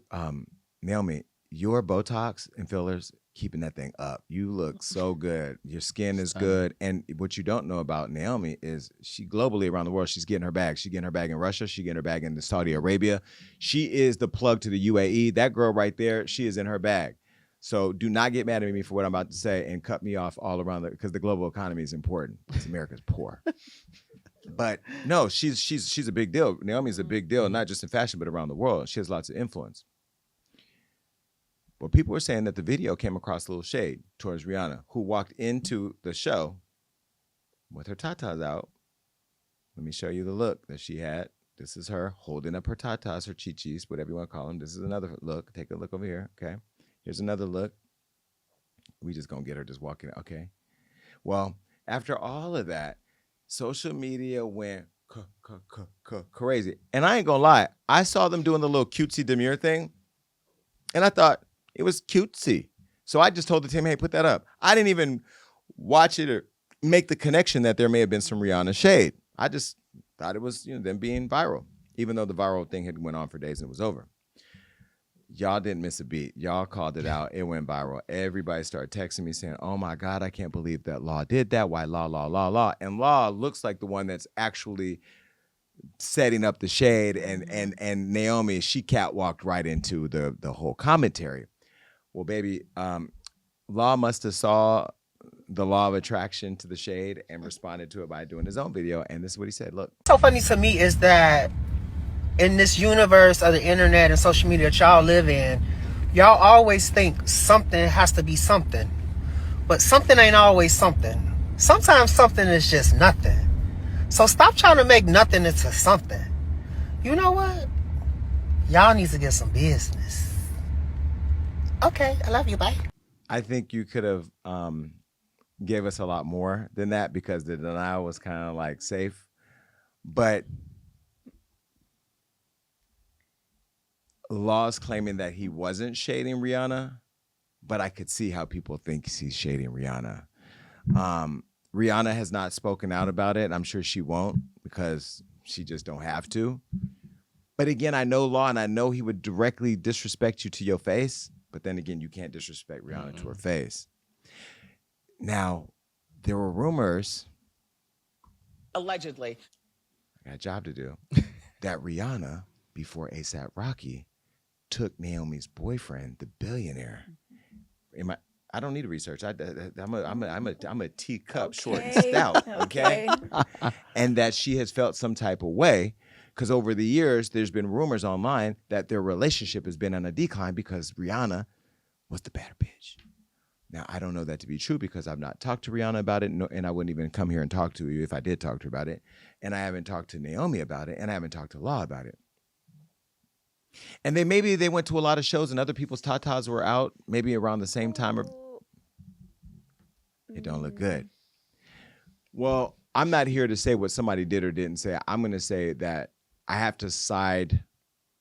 Naomi, your Botox and fillers, keeping that thing up. You look so good. Your skin is good. And what you don't know about Naomi is she globally around the world, she's getting her bag. She's getting her bag in Russia. She's getting her bag in Saudi Arabia. She is the plug to the UAE. That girl right there, she is in her bag. So do not get mad at me for what I'm about to say and cut me off all around because the global economy is important because America's poor. But no, she's a big deal. Naomi's a big deal, not just in fashion, but around the world. She has lots of influence. But people were saying that the video came across a little shade towards Rihanna, who walked into the show with her tatas out. Let me show you the look that she had. This is her holding up her tatas, her chi-chis, whatever you want to call them. This is another look. Take a look over here, okay? Here's another look. We just gonna get her just walking, okay? Well, after all of that, social media went crazy. And I ain't gonna lie, I saw them doing the little cutesy demure thing, and I thought it was cutesy. So I just told the team, hey, put that up. I didn't even watch it or make the connection that there may have been some Rihanna shade. I just thought it was, them being viral, even though the viral thing had went on for days and it was over. Y'all didn't miss a beat. Y'all called it out. It went viral. Everybody started texting me saying, oh my God, I can't believe that Law did that. Why Law? And Law looks like the one that's actually setting up the shade, and Naomi, she catwalked right into the whole commentary. Well, baby, Law must have saw the law of attraction to the shade and responded to it by doing his own video. And this is what he said. Look. So funny to me is that in this universe of the internet and social media that y'all live in, y'all always think something has to be something. But something ain't always something. Sometimes something is just nothing. So stop trying to make nothing into something. You know what? Y'all need to get some business. Okay, I love you, bye. I think you could have gave us a lot more than that because the denial was kind of like safe. But Law's claiming that he wasn't shading Rihanna, but I could see how people think he's shading Rihanna. Rihanna has not spoken out about it, and I'm sure she won't because she just don't have to. But again, I know Law, and I know he would directly disrespect you to your face, but then again, you can't disrespect Rihanna to her face. Now, there were rumors, allegedly, I got a job to do, that Rihanna, before A$AP Rocky, took Naomi's boyfriend, the billionaire. I don't need to research. I'm a teacup, short and stout, okay? And that she has felt some type of way because over the years, there's been rumors online that their relationship has been on a decline because Rihanna was the better bitch. Now, I don't know that to be true because I've not talked to Rihanna about it, and I wouldn't even come here and talk to you if I did talk to her about it. And I haven't talked to Naomi about it, and I haven't talked to Law about it. And maybe they went to a lot of shows and other people's tatas were out maybe around the same time. It don't look good. Well, I'm not here to say what somebody did or didn't say. I'm going to say that I have to side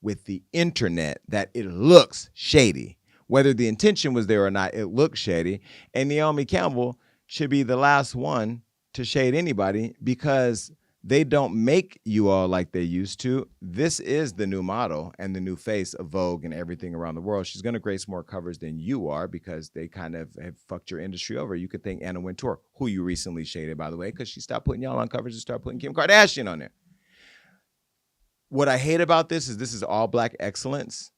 with the internet that it looks shady. Whether the intention was there or not, it looks shady. And Naomi Campbell should be the last one to shade anybody because They don't make you all like they used to. This is the new model and the new face of Vogue and everything around the world. She's going to grace more covers than you are because they kind of have fucked your industry over. You could thank Anna Wintour, who you recently shaded, by the way, because she stopped putting y'all on covers and started putting Kim Kardashian on there. What I hate about this is all black excellence.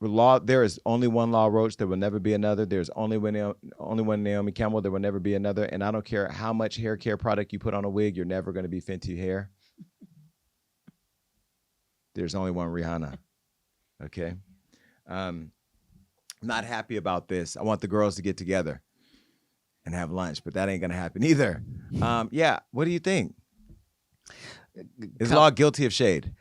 There is only one Law Roach. There will never be another. There's only one Naomi Campbell. There will never be another. And I don't care how much hair care product you put on a wig, you're never going to be Fenty hair. There's only one Rihanna. Okay? Not happy about this. I want the girls to get together and have lunch, but that ain't going to happen either. Yeah, what do you think? Is Law guilty of shade?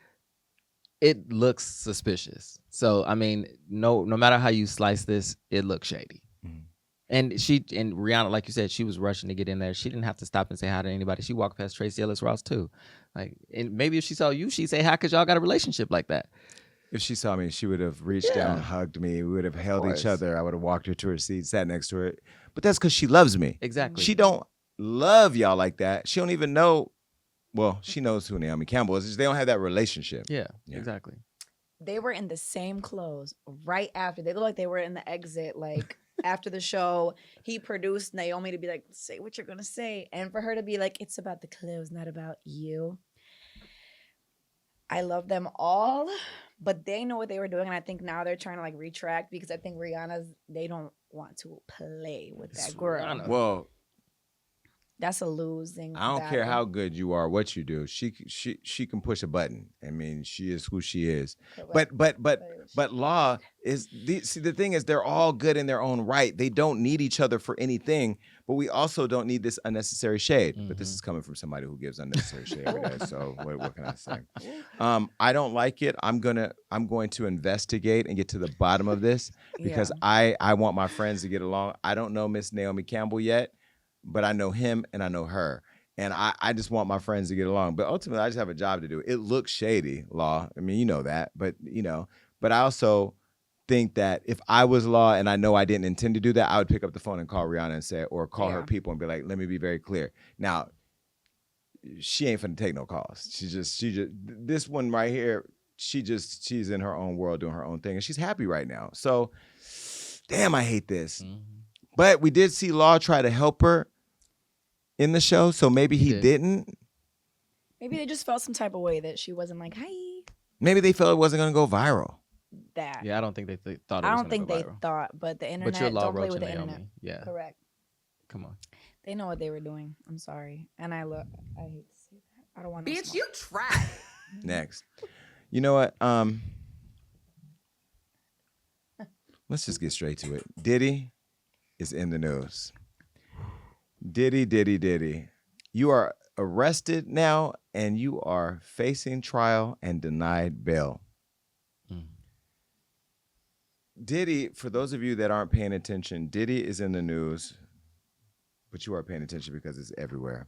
It looks suspicious. So, I mean, no matter how you slice this, it looks shady. Mm-hmm. And Rihanna, like you said, she was rushing to get in there. She didn't have to stop and say hi to anybody. She walked past Tracee Ellis Ross too. Like, and maybe if she saw you, she'd say hi because y'all got a relationship like that. If she saw me, she would have reached down, hugged me. We would have held each other. I would have walked her to her seat, sat next to her. But that's because she loves me. Exactly. She don't love y'all like that. She don't even know. Well, she knows who Naomi Campbell is. They don't have that relationship. Yeah, exactly. They were in the same clothes right after. They looked like they were in the exit, like after the show. He produced Naomi to be like, say what you're going to say. And for her to be like, it's about the clothes, not about you. I love them all, but they know what they were doing. And I think now they're trying to like retract because I think they don't want to play with that girl. Well, that's a losing I don't battle. care how good you are, what you do. She can push a button. I mean, she is who she is. Correct. But Law is the thing is they're all good in their own right. They don't need each other for anything, but we also don't need this unnecessary shade. Mm-hmm. But this is coming from somebody who gives unnecessary shade every day. So what can I say? I don't like it. I'm going to investigate and get to the bottom of this because I want my friends to get along. I don't know Miss Naomi Campbell yet. But I know him and I know her. And I just want my friends to get along. But ultimately, I just have a job to do. It looks shady, Law. I mean, you know that. But, but I also think that if I was Law and I know I didn't intend to do that, I would pick up the phone and call Rihanna and say, or call her people and be like, let me be very clear. Now, she ain't finna take no calls. She just, this one right here, she's in her own world doing her own thing. And she's happy right now. So, damn, I hate this. Mm-hmm. But we did see Law try to help her in the show, so maybe he didn't. Maybe they just felt some type of way that she wasn't like, hi. Maybe they felt it wasn't going to go viral. That. Yeah, I don't think they thought it was going to go viral. I don't think they thought, but the internet, but you're Law don't play Roach with the and Naomi. internet. Yeah. Correct. Come on. They know what they were doing. I'm sorry. And I hate to say that. I don't want to Bitch, you try. Next. You know what? Let's just get straight to it. Diddy is in the news. Diddy. You are arrested now and you are facing trial and denied bail. Mm. Diddy, for those of you that aren't paying attention, Diddy is in the news, but you are paying attention because it's everywhere.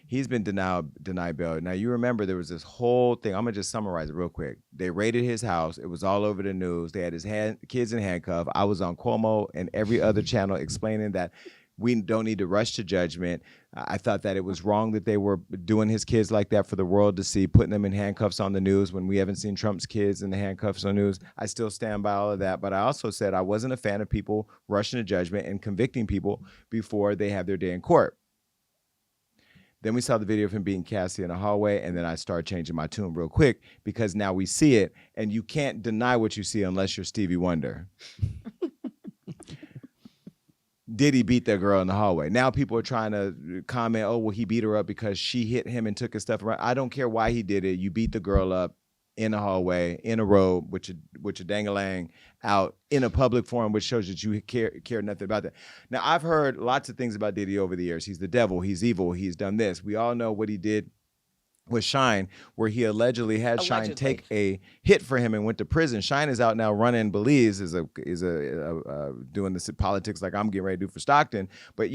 He's been denied bail. Now, you remember there was this whole thing. I'm going to just summarize it real quick. They raided his house. It was all over the news. They had his kids in handcuffs. I was on Cuomo and every other channel explaining that we don't need to rush to judgment. I thought that it was wrong that they were doing his kids like that for the world to see, putting them in handcuffs on the news when we haven't seen Trump's kids in the handcuffs on the news. I still stand by all of that. But I also said I wasn't a fan of people rushing to judgment and convicting people before they have their day in court. Then we saw the video of him being Cassie in a hallway, and then I started changing my tune real quick because now we see it, and you can't deny what you see unless you're Stevie Wonder. Diddy beat that girl in the hallway. Now people are trying to comment, oh, well, he beat her up because she hit him and took his stuff around. I don't care why he did it. You beat the girl up in a hallway, in a robe, with your dang-a-lang out in a public forum, which shows that you care nothing about that. Now, I've heard lots of things about Diddy over the years. He's the devil. He's evil. He's done this. We all know what he did with Shine, where he allegedly had Shine take a hit for him and went to prison. Shine is out now running Belize, is doing this politics like I'm getting ready to do for Stockton. But,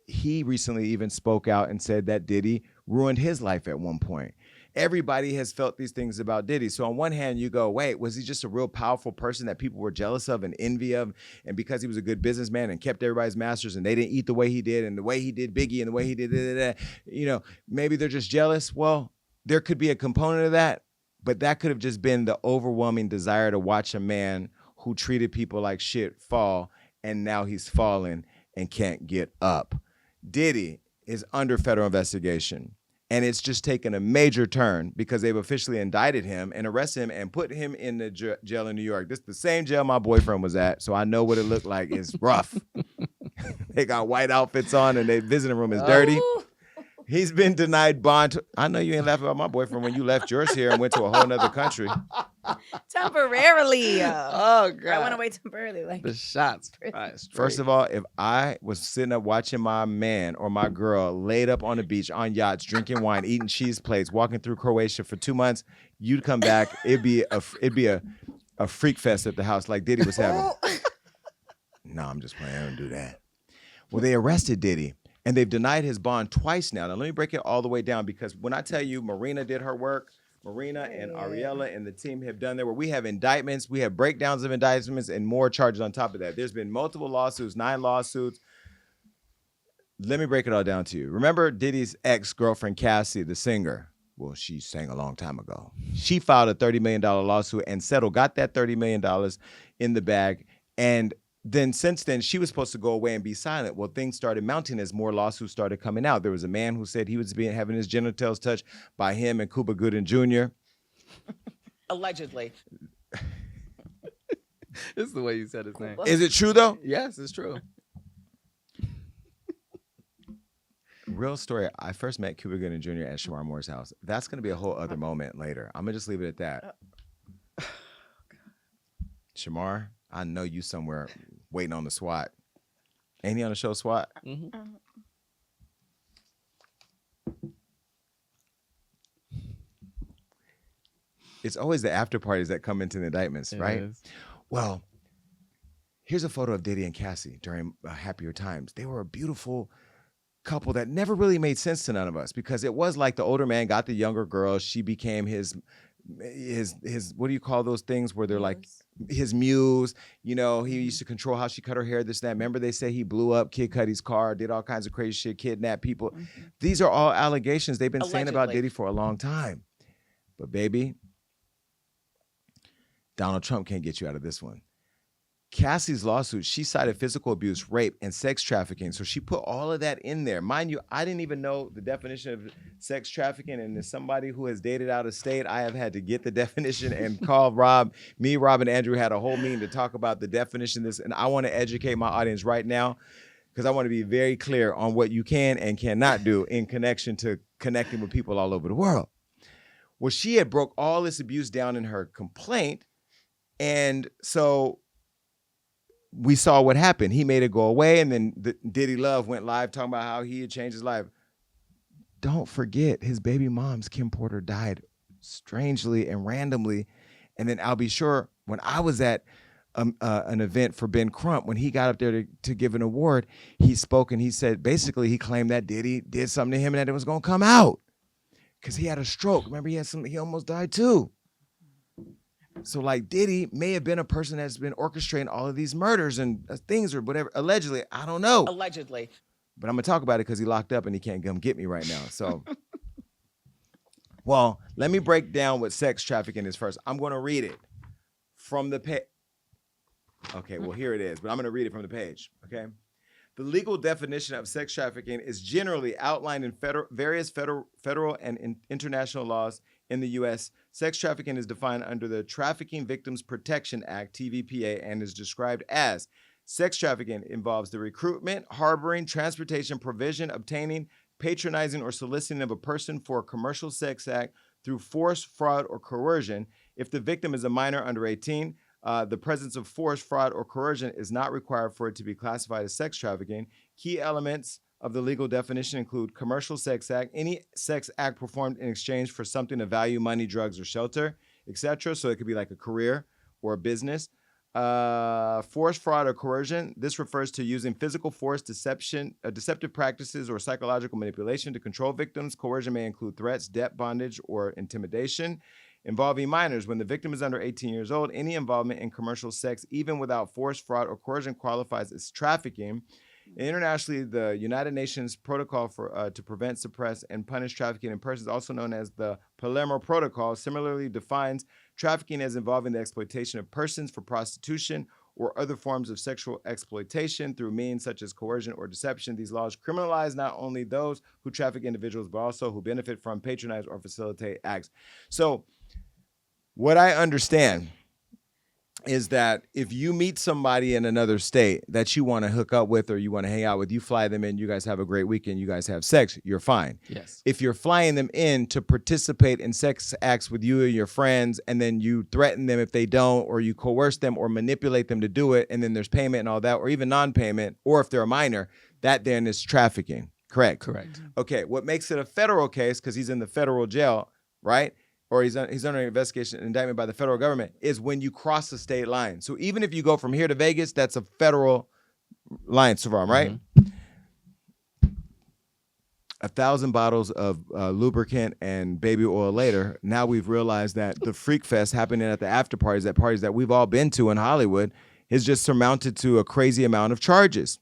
he recently even spoke out and said that Diddy ruined his life at one point. everybody has felt these things about Diddy. So on one hand, you go, wait, was he just a real powerful person that people were jealous of and envy of? And because he was a good businessman and kept everybody's masters and they didn't eat the way he did and the way he did Biggie and the way he did, maybe they're just jealous. Well, there could be a component of that, but that could have just been the overwhelming desire to watch a man who treated people like shit fall, and now he's fallen and can't get up. Diddy is under federal investigation, and it's just taken a major turn because they've officially indicted him and arrested him and put him in the jail in New York. This is the same jail my boyfriend was at, so I know what it looked like. It's rough. They got white outfits on, and their visiting room is dirty. He's been denied bond. I know you ain't laughing about my boyfriend when you left yours here and went to a whole nother country. Temporarily. Oh, God. I went away temporarily. Like The shots. First of all, if I was sitting up watching my man or my girl laid up on the beach on yachts, drinking wine, eating cheese plates, walking through Croatia for 2 months, you'd come back. It'd be a freak fest at the house like Diddy was having. No, I'm just playing. I don't do that. Well, they arrested Diddy. And they've denied his bond twice now. Now, let me break it all the way down, because when I tell you Marina did her work, Marina and Ariella and the team have done their work. We have indictments. We have breakdowns of indictments and more charges on top of that. There's been multiple lawsuits, 9 lawsuits. Let me break it all down to you. Remember Diddy's ex-girlfriend, Cassie, the singer? Well, she sang a long time ago. She filed a $30 million lawsuit and settled, got that $30 million in the bag, and then since then, she was supposed to go away and be silent. Well, things started mounting as more lawsuits started coming out. There was a man who said he was having his genitals touched by him and Cuba Gooding Jr. Allegedly. This is the way you said his name. Is it true, though? Yes, it's true. Real story. I first met Cuba Gooding Jr. at Shamar Moore's house. That's going to be a whole other moment later. I'm going to just leave it at that. Shamar, I know you somewhere waiting on the SWAT. Ain't he on the show SWAT? Mm-hmm. It's always the after parties that come into the indictments, right? Is. Well, here's a photo of Diddy and Cassie during happier times. They were a beautiful couple that never really made sense to none of us, because it was like the older man got the younger girl. She became his what do you call those things where they're like his muse? You know, he used to control how she cut her hair, this, that. Remember they say he blew up Kid Cudi's car, did all kinds of crazy shit, kidnapped people. Mm-hmm. These are all allegations they've been saying about Diddy for a long time. But baby, Donald Trump can't get you out of this one. Cassie's lawsuit, she cited physical abuse, rape, and sex trafficking. So she put all of that in there. Mind you, I didn't even know the definition of sex trafficking. And as somebody who has dated out of state, I have had to get the definition and call Rob. Me, Rob, and Andrew had a whole meeting to talk about the definition of this. And I want to educate my audience right now, because I want to be very clear on what you can and cannot do in connection to connecting with people all over the world. Well, she had broke all this abuse down in her complaint. And so we saw what happened. He made it go away, and then Diddy Love went live talking about how he had changed his life. Don't forget, his baby mom's Kim Porter died strangely and randomly. And then I'll be sure, when I was at an event for Ben Crump, when he got up there to give an award, he spoke and he said, basically, he claimed that Diddy did something to him and that it was going to come out because he had a stroke. Remember, he almost died too. So like Diddy may have been a person that's been orchestrating all of these murders and things or whatever. Allegedly, I don't know. Allegedly. But I'm going to talk about it because he locked up and he can't come get me right now. So, well, let me break down what sex trafficking is first. I'm going to read it from the page. Okay, well, here it is. But I'm going to read it from the page, okay? The legal definition of sex trafficking is generally outlined in various federal and international laws in the U.S. Sex trafficking is defined under the Trafficking Victims Protection Act, TVPA, and is described as sex trafficking involves the recruitment, harboring, transportation, provision, obtaining, patronizing, or soliciting of a person for a commercial sex act through force, fraud, or coercion. If the victim is a minor under 18, the presence of force, fraud, or coercion is not required for it to be classified as sex trafficking. Key elements of the legal definition include commercial sex act, any sex act performed in exchange for something of value, money, drugs, or shelter, etc. So it could be like a career or a business. Force, fraud, or coercion. This refers to using physical force, deception, deceptive practices, or psychological manipulation to control victims. Coercion may include threats, debt, bondage, or intimidation. Involving minors. When the victim is under 18 years old, any involvement in commercial sex, even without force, fraud, or coercion, qualifies as trafficking. Internationally, the United Nations Protocol for to prevent, suppress, and punish trafficking in persons, also known as the Palermo Protocol, similarly defines trafficking as involving the exploitation of persons for prostitution or other forms of sexual exploitation through means such as coercion or deception. These laws criminalize not only those who traffic individuals, but also who benefit from, patronize, or facilitate acts. So, what I understand is that if you meet somebody in another state that you want to hook up with or you want to hang out with, you fly them in, you guys have a great weekend, you guys have sex, you're fine. Yes. If you're flying them in to participate in sex acts with you and your friends, and then you threaten them if they don't, or you coerce them or manipulate them to do it, and then there's payment and all that, or even non-payment, or if they're a minor, that then is trafficking. Correct? Correct. Okay, what makes it a federal case, because he's in the federal jail, right? Or he's under investigation and indictment by the federal government, is when you cross the state line. So even if you go from here to Vegas, that's a federal line, Savam, right? 1,000 bottles of lubricant and baby oil later, now we've realized that the freak fest happening at the after parties, at parties that we've all been to in Hollywood, is just surmounted to a crazy amount of charges.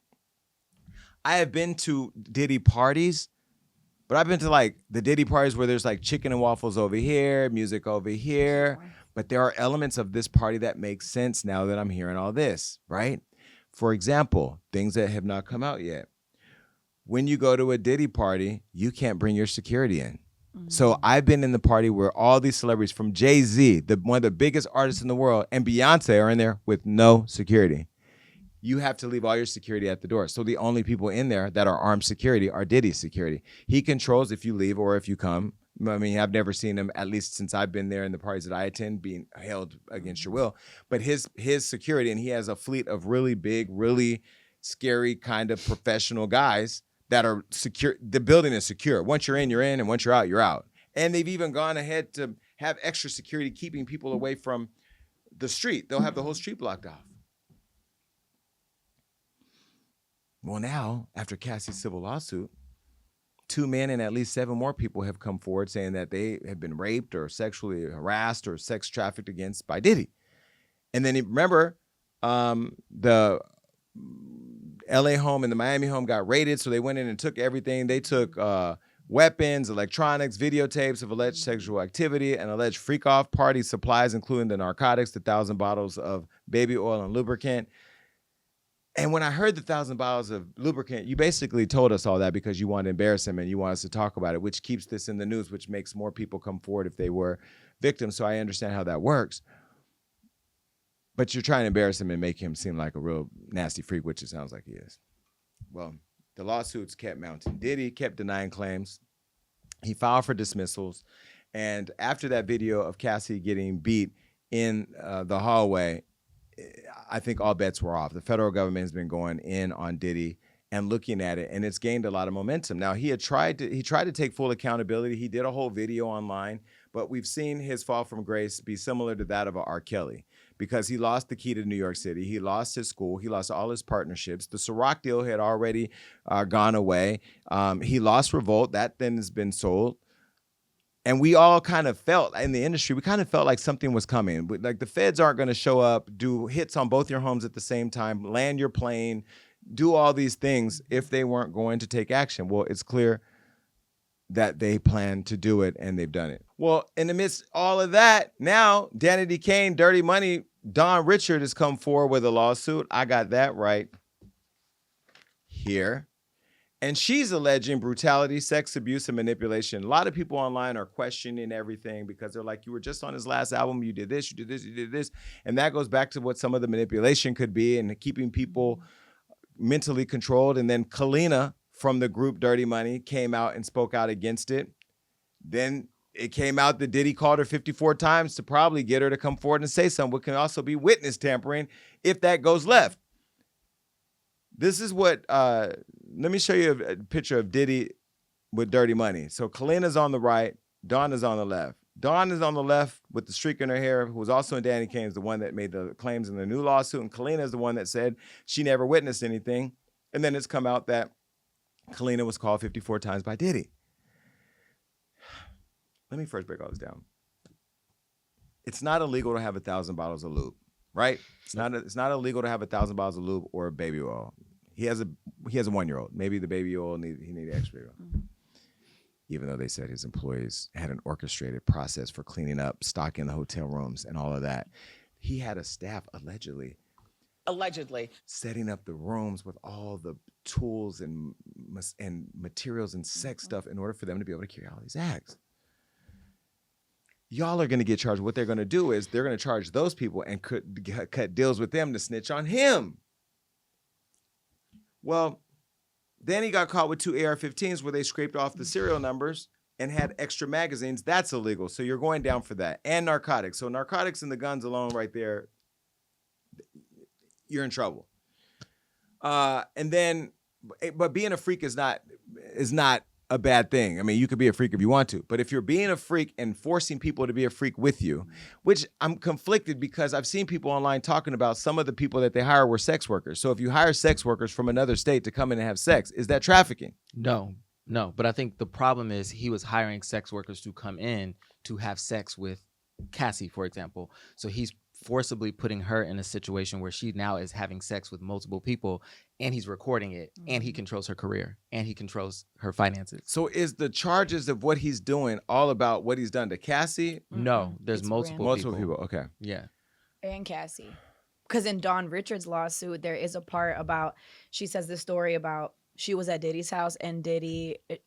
I have been to Diddy parties, but I've been to like the Diddy parties where there's like chicken and waffles over here, music over here. But there are elements of this party that make sense now that I'm hearing all this, right? For example, things that have not come out yet. When you go to a Diddy party, you can't bring your security in. So I've been in the party where all these celebrities from Jay-Z, one of the biggest artists in the world, and Beyonce are in there with no security. You have to leave all your security at the door. So the only people in there that are armed security are Diddy's security. He controls if you leave or if you come. I mean, I've never seen him, at least since I've been there in the parties that I attend, being held against your will. But his security, and he has a fleet of really big, really scary kind of professional guys that are secure. The building is secure. Once you're in, and once you're out, you're out. And they've even gone ahead to have extra security keeping people away from the street. They'll have the whole street blocked off. Well, now, after Cassie's civil lawsuit, 2 men and at least 7 more people have come forward saying that they have been raped or sexually harassed or sex trafficked against by Diddy. And then remember, the LA home and the Miami home got raided, so they went in and took everything. They took weapons, electronics, videotapes of alleged sexual activity, and alleged freak-off party supplies, including the narcotics, the 1,000 bottles of baby oil and lubricant. And when I heard the 1,000 bottles of lubricant, you basically told us all that because you want to embarrass him and you want us to talk about it, which keeps this in the news, which makes more people come forward if they were victims. So I understand how that works. But you're trying to embarrass him and make him seem like a real nasty freak, which it sounds like he is. Well, the lawsuits kept mounting. Diddy kept denying claims. He filed for dismissals. And after that video of Cassie getting beat in the hallway, I think all bets were off. The federal government has been going in on Diddy and looking at it, and it's gained a lot of momentum. Now, he tried to take full accountability. He did a whole video online, but we've seen his fall from grace be similar to that of a R. Kelly because he lost the key to New York City. He lost his school. He lost all his partnerships. The Ciroc deal had already gone away. He lost Revolt. That then has been sold. And we all kind of felt in the industry, we kind of felt like something was coming. Like the feds aren't going to show up, do hits on both your homes at the same time, land your plane, do all these things if they weren't going to take action. Well, it's clear that they plan to do it and they've done it. Well, in the midst of all of that, now Danity Kane, Dirty Money, Don Richard has come forward with a lawsuit. I got that right here. And she's alleging brutality, sex abuse, and manipulation. A lot of people online are questioning everything because they're like, you were just on his last album, you did this, you did this, you did this. And that goes back to what some of the manipulation could be and keeping people mentally controlled. And then Kalina from the group Dirty Money came out and spoke out against it. Then it came out that Diddy called her 54 times to probably get her to come forward and say something, which can also be witness tampering if that goes left. This is what, let me show you a picture of Diddy with Dirty Money. So Kalina's on the right, Donna's on the left. Dawn is on the left with the streak in her hair, who was also in Danny Kane's, the one that made the claims in the new lawsuit. And Kalina is the one that said she never witnessed anything. And then it's come out that Kalina was called 54 times by Diddy. Let me first break all this down. It's not illegal to have 1,000 bottles of lube, right? It's not illegal to have 1,000 bottles of lube or baby oil. He has a 1-year-old. Maybe the baby oil he needed extra. Mm-hmm. Even though they said his employees had an orchestrated process for cleaning up, stocking the hotel rooms and all of that. He had a staff allegedly setting up the rooms with all the tools and materials and sex stuff in order for them to be able to carry all these acts. Y'all are going to get charged. What they're going to do is they're going to charge those people and cut deals with them to snitch on him. Well, then he got caught with 2 AR-15s where they scraped off the serial numbers and had extra magazines. That's illegal. So you're going down for that. And narcotics. So narcotics and the guns alone right there, you're in trouble. But being a freak is not a bad thing. I mean, you could be a freak if you want to, but if you're being a freak and forcing people to be a freak with you, which I'm conflicted because I've seen people online talking about some of the people that they hire were sex workers. So if you hire sex workers from another state to come in and have sex, is that trafficking? No. But I think the problem is he was hiring sex workers to come in to have sex with Cassie, for example. So he's forcibly putting her in a situation where she now is having sex with multiple people, and he's recording it, and he controls her career, and he controls her finances. So is the charges of what he's doing all about what he's done to Cassie? No, there's multiple people. Okay. Yeah. And Cassie. Because in Dawn Richards' lawsuit, there is a part about, she says the story about she was at Diddy's house and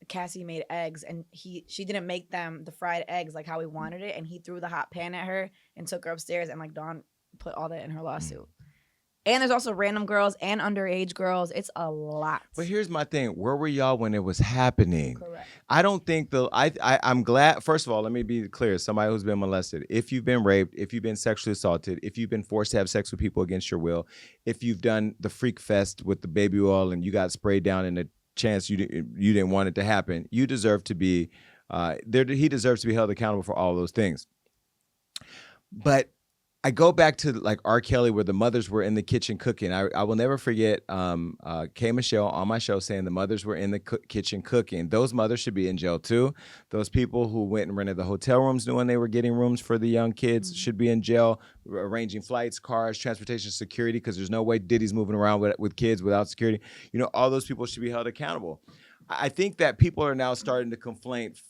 Cassie made eggs and she didn't make them the fried eggs like how he wanted it, and he threw the hot pan at her and took her upstairs, and like Dawn put all that in her lawsuit. And there's also random girls and underage girls. It's a lot. But here's my thing. Where were y'all when it was happening? Correct. I don't think I'm glad. First of all, let me be clear. Somebody who's been molested, if you've been raped, if you've been sexually assaulted, if you've been forced to have sex with people against your will, if you've done the freak fest with the baby oil and you got sprayed down in a chance you didn't want it to happen, you deserve to be, he deserves to be held accountable for all those things. But I go back to like R. Kelly, where the mothers were in the kitchen cooking. I will never forget K. Michelle on my show saying the mothers were in the kitchen cooking. Those mothers should be in jail too. Those people who went and rented the hotel rooms knowing they were getting rooms for the young kids should be in jail, arranging flights, cars, transportation, security, because there's no way Diddy's moving around with kids without security. You know, all those people should be held accountable. I think that people are now starting to conflate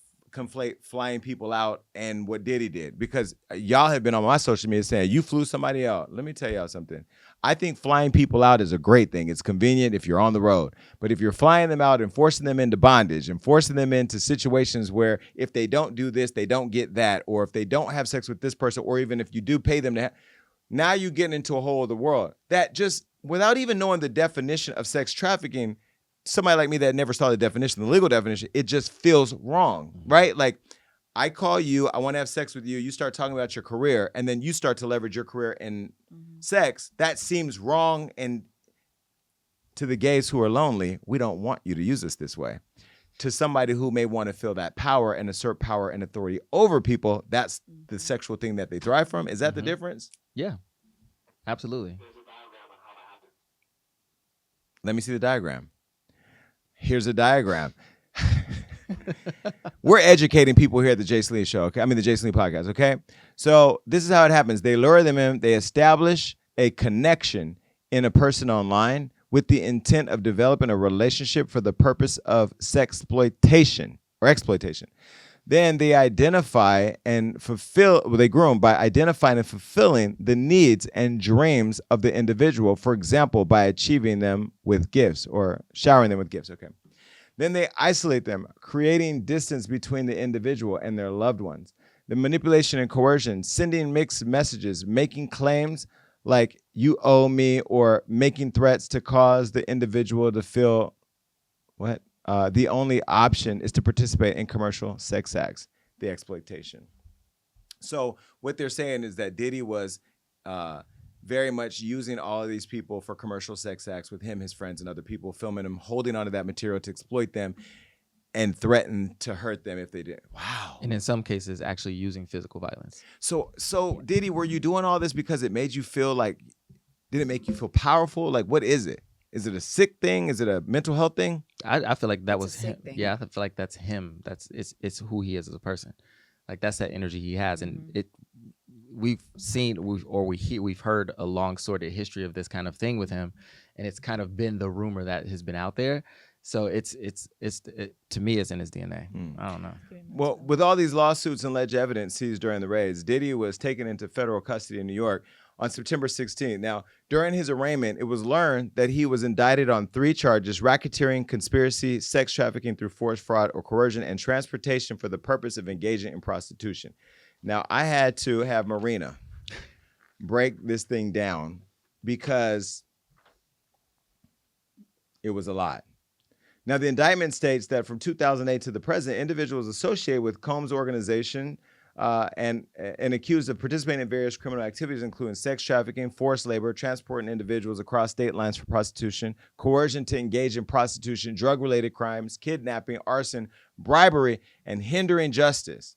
flying people out and what Diddy did, because y'all have been on my social media saying you flew somebody out. Let me tell y'all something. I think flying people out is a great thing. It's convenient if you're on the road. But if you're flying them out and forcing them into bondage and forcing them into situations where if they don't do this, they don't get that, or if they don't have sex with this person, or even if you do pay them to now you're getting into a whole other world. That just, without even knowing the definition of sex trafficking, somebody like me that never saw the definition, the legal definition, it just feels wrong, right? Like, I call you, I want to have sex with you, you start talking about your career, and then you start to leverage your career in sex. That seems wrong, and to the gays who are lonely, we don't want you to use us this way. To somebody who may want to feel that power and assert power and authority over people, that's the sexual thing that they thrive from. Is that the difference? Yeah, absolutely. Let me see the diagram. Here's a diagram. We're educating people here at the Jason Lee Show, okay? I mean, the Jason Lee Podcast, okay? So this is how it happens. They lure them in. They establish a connection in a person online with the intent of developing a relationship for the purpose of sexploitation or exploitation. Then they identify and they groom by identifying and fulfilling the needs and dreams of the individual, for example, by achieving them with gifts or showering them with gifts, okay? Then they isolate them, creating distance between the individual and their loved ones. The manipulation and coercion, sending mixed messages, making claims like you owe me, or making threats to cause the individual to feel what? The only option is to participate in commercial sex acts, the exploitation. So what they're saying is that Diddy was very much using all of these people for commercial sex acts with him, his friends, and other people, filming them, holding onto that material to exploit them. and threaten to hurt them if they did. Wow. And in some cases, actually using physical violence. So Diddy, were you doing all this because it made you feel like, did it make you feel powerful? Like, what is it? Is it a sick thing? Is it a mental health thing? I feel like that It's a was sick him. thing. Yeah, I feel like that's him. It's who he is as a person. Like that's that energy he has, and we've heard a long sordid history of this kind of thing with him, and it's kind of been the rumor that has been out there. So it's to me, it's in his DNA. I don't know. Well, with all these lawsuits and alleged evidence seized during the raids, Diddy was taken into federal custody in New York on September 16th. Now, during his arraignment, it was learned that he was indicted on 3 charges: racketeering, conspiracy, sex trafficking through force, fraud, or coercion, and transportation for the purpose of engaging in prostitution. Now, I had to have Marina break this thing down because it was a lot. Now, the indictment states that from 2008 to the present, individuals associated with Combs' organization and accused of participating in various criminal activities, including sex trafficking, forced labor, transporting individuals across state lines for prostitution, coercion to engage in prostitution, drug-related crimes, kidnapping, arson, bribery, and hindering justice.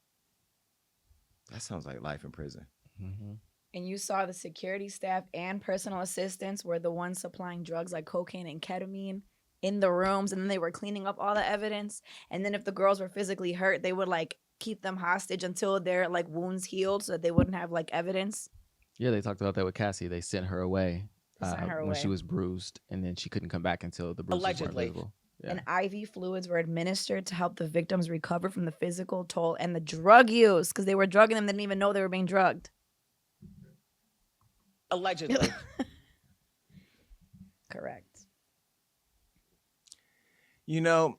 That sounds like life in prison. Mm-hmm. And you saw the security staff and personal assistants were the ones supplying drugs like cocaine and ketamine in the rooms, and then they were cleaning up all the evidence. And then if the girls were physically hurt, they would like keep them hostage until their like wounds healed so that they wouldn't have like evidence. Yeah, they talked about that with Cassie. They sent her away When when she was bruised, and then she couldn't come back until the bruises weren't visible. Yeah. And IV fluids were administered to help the victims recover from the physical toll and the drug use, because they were drugging them. They didn't even know they were being drugged. Allegedly. Correct. You know,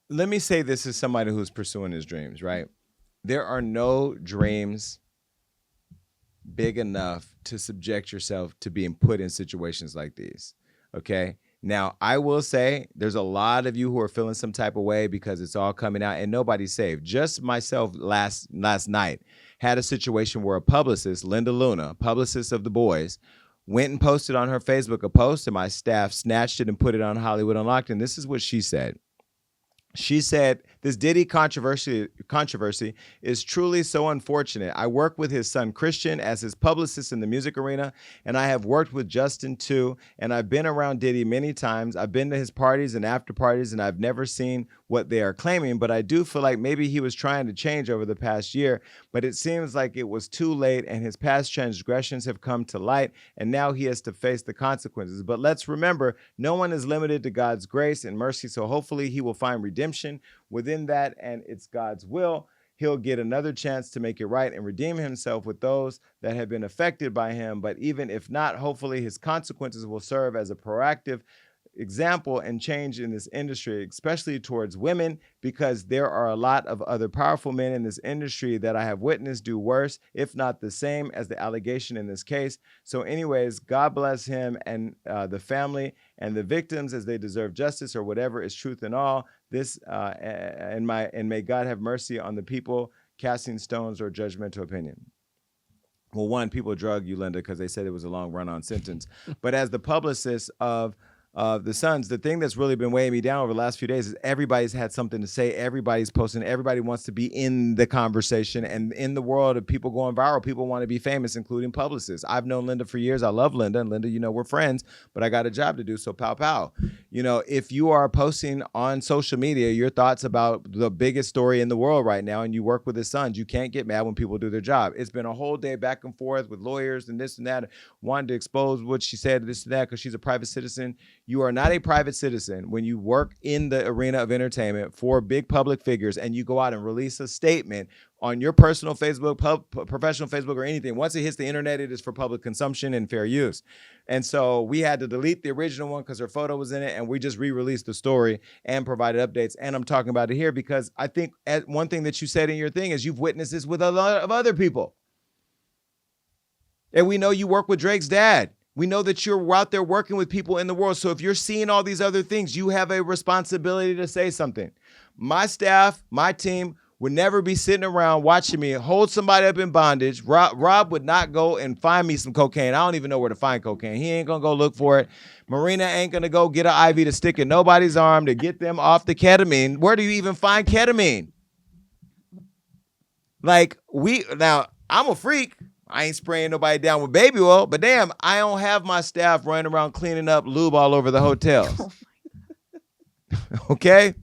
let me say this as somebody who's pursuing his dreams, right? There are no dreams big enough to subject yourself to being put in situations like these, okay? Now, I will say there's a lot of you who are feeling some type of way because it's all coming out and nobody's safe. Just myself last night had a situation where a publicist, Linda Luna, publicist of The Boys, went and posted on her Facebook a post, and my staff snatched it and put it on Hollywood Unlocked. And this is what she said. She said, this Diddy controversy is truly so unfortunate. I work with his son Christian as his publicist in the music arena, and I have worked with Justin too, and I've been around Diddy many times. I've been to his parties and after parties, and I've never seen what they are claiming, but I do feel like maybe he was trying to change over the past year, but it seems like it was too late, and his past transgressions have come to light, and now he has to face the consequences. But let's remember, no one is limited to God's grace and mercy, so hopefully he will find redemption within that, and it's God's will. He'll get another chance to make it right and redeem himself with those that have been affected by him. But even if not, hopefully his consequences will serve as a proactive example and change in this industry, especially towards women, because there are a lot of other powerful men in this industry that I have witnessed do worse, if not the same as the allegation in this case. So anyways, God bless him and the family and the victims, as they deserve justice, or whatever is truth in all this, and may God have mercy on the people casting stones or judgmental opinion. Well, one, people drug you, Linda, because they said it was a long run-on sentence. But as the publicist of the Sons, the thing that's really been weighing me down over the last few days is everybody's had something to say. Everybody's posting. Everybody wants to be in the conversation. And in the world of people going viral, people want to be famous, including publicists. I've known Linda for years. I love Linda. And Linda, you know, we're friends, but I got a job to do, so pow, pow. You know, if you are posting on social media your thoughts about the biggest story in the world right now and you work with the Sons, you can't get mad when people do their job. It's been a whole day back and forth with lawyers and this and that, wanting to expose what she said, this and that, because she's a private citizen. You are not a private citizen when you work in the arena of entertainment for big public figures and you go out and release a statement on your personal Facebook, professional Facebook, or anything. Once it hits the internet, it is for public consumption and fair use. And so we had to delete the original one because her photo was in it, and we just re-released the story and provided updates. And I'm talking about it here because I think one thing that you said in your thing is you've witnessed this with a lot of other people. And we know you work with Drake's dad. We know that you're out there working with people in the world. So if you're seeing all these other things, you have a responsibility to say something. My staff, my team, would never be sitting around watching me hold somebody up in bondage. Rob would not go and find me some cocaine. I don't even know where to find cocaine. He ain't gonna go look for it. Marina ain't gonna go get an IV to stick in nobody's arm to get them off the ketamine. Where do you even find ketamine? Like, now I'm a freak. I ain't spraying nobody down with baby oil, but damn, I don't have my staff running around cleaning up lube all over the hotels. Okay?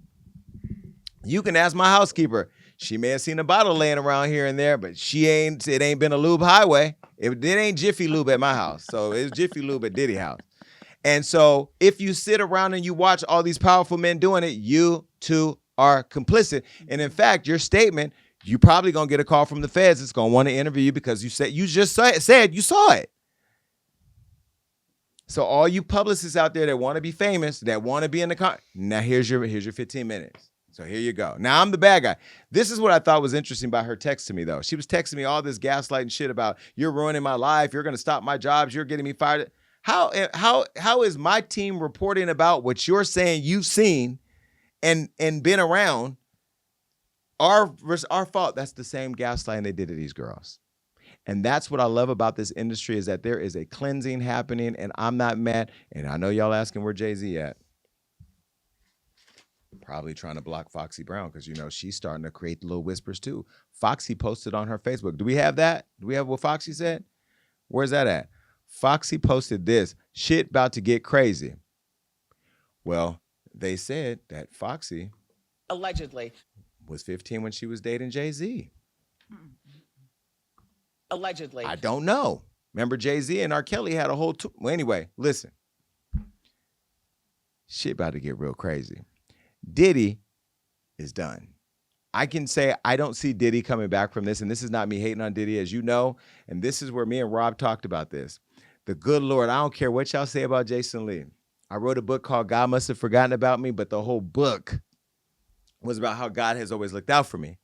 You can ask my housekeeper. She may have seen a bottle laying around here and there, but it ain't been a lube highway. It ain't Jiffy Lube at my house. So it's Jiffy Lube at Diddy house. And so if you sit around and you watch all these powerful men doing it, you too are complicit. And in fact, your statement, you probably gonna get a call from the feds. It's gonna want to interview you because you just said you saw it. So all you publicists out there that want to be famous, that want to be in the now here's your 15 minutes. So here you go. Now I'm the bad guy. This is what I thought was interesting about her text to me though. She was texting me all this gaslighting shit about you're ruining my life, you're gonna stop my jobs, you're getting me fired. How is my team reporting about what you're saying you've seen and been around? Our fault. That's the same gaslighting they did to these girls. And that's what I love about this industry is that there is a cleansing happening and I'm not mad. And I know y'all asking where Jay-Z at. Probably trying to block Foxy Brown because, she's starting to create the little whispers too. Foxy posted on her Facebook. Do we have that? Do we have what Foxy said? Where's that at? Foxy posted this. Shit about to get crazy. Well, they said that Foxy Allegedly. was 15 when she was dating Jay-Z. Allegedly. I don't know. Remember Jay-Z and R. Kelly had a whole well, anyway, listen. Shit about to get real crazy. Diddy is done. I can say I don't see Diddy coming back from this, and this is not me hating on Diddy, as you know, and this is where me and Rob talked about this. The good Lord, I don't care what y'all say about Jason Lee. I wrote a book called God Must Have Forgotten About Me, but the whole book was about how God has always looked out for me.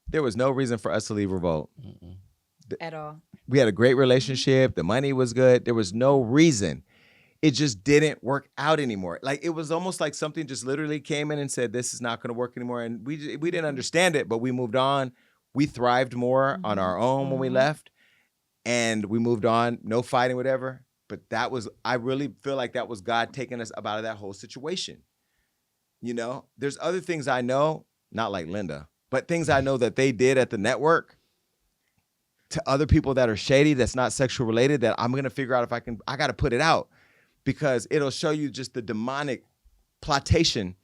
There was no reason for us to leave Revolt. At all. We had a great relationship. The money was good. There was no reason. It just didn't work out anymore. Like, it was almost like something just literally came in and said, this is not going to work anymore. And we didn't understand it, but we moved on. We thrived more on our own when we left. And we moved on. No fighting, whatever. But I really feel like that was God taking us up out of that whole situation. There's other things I know, not like Linda, but things I know that they did at the network to other people that are shady, that's not sexual related, that I'm going to figure out if I got to put it out because it'll show you just the demonic plotation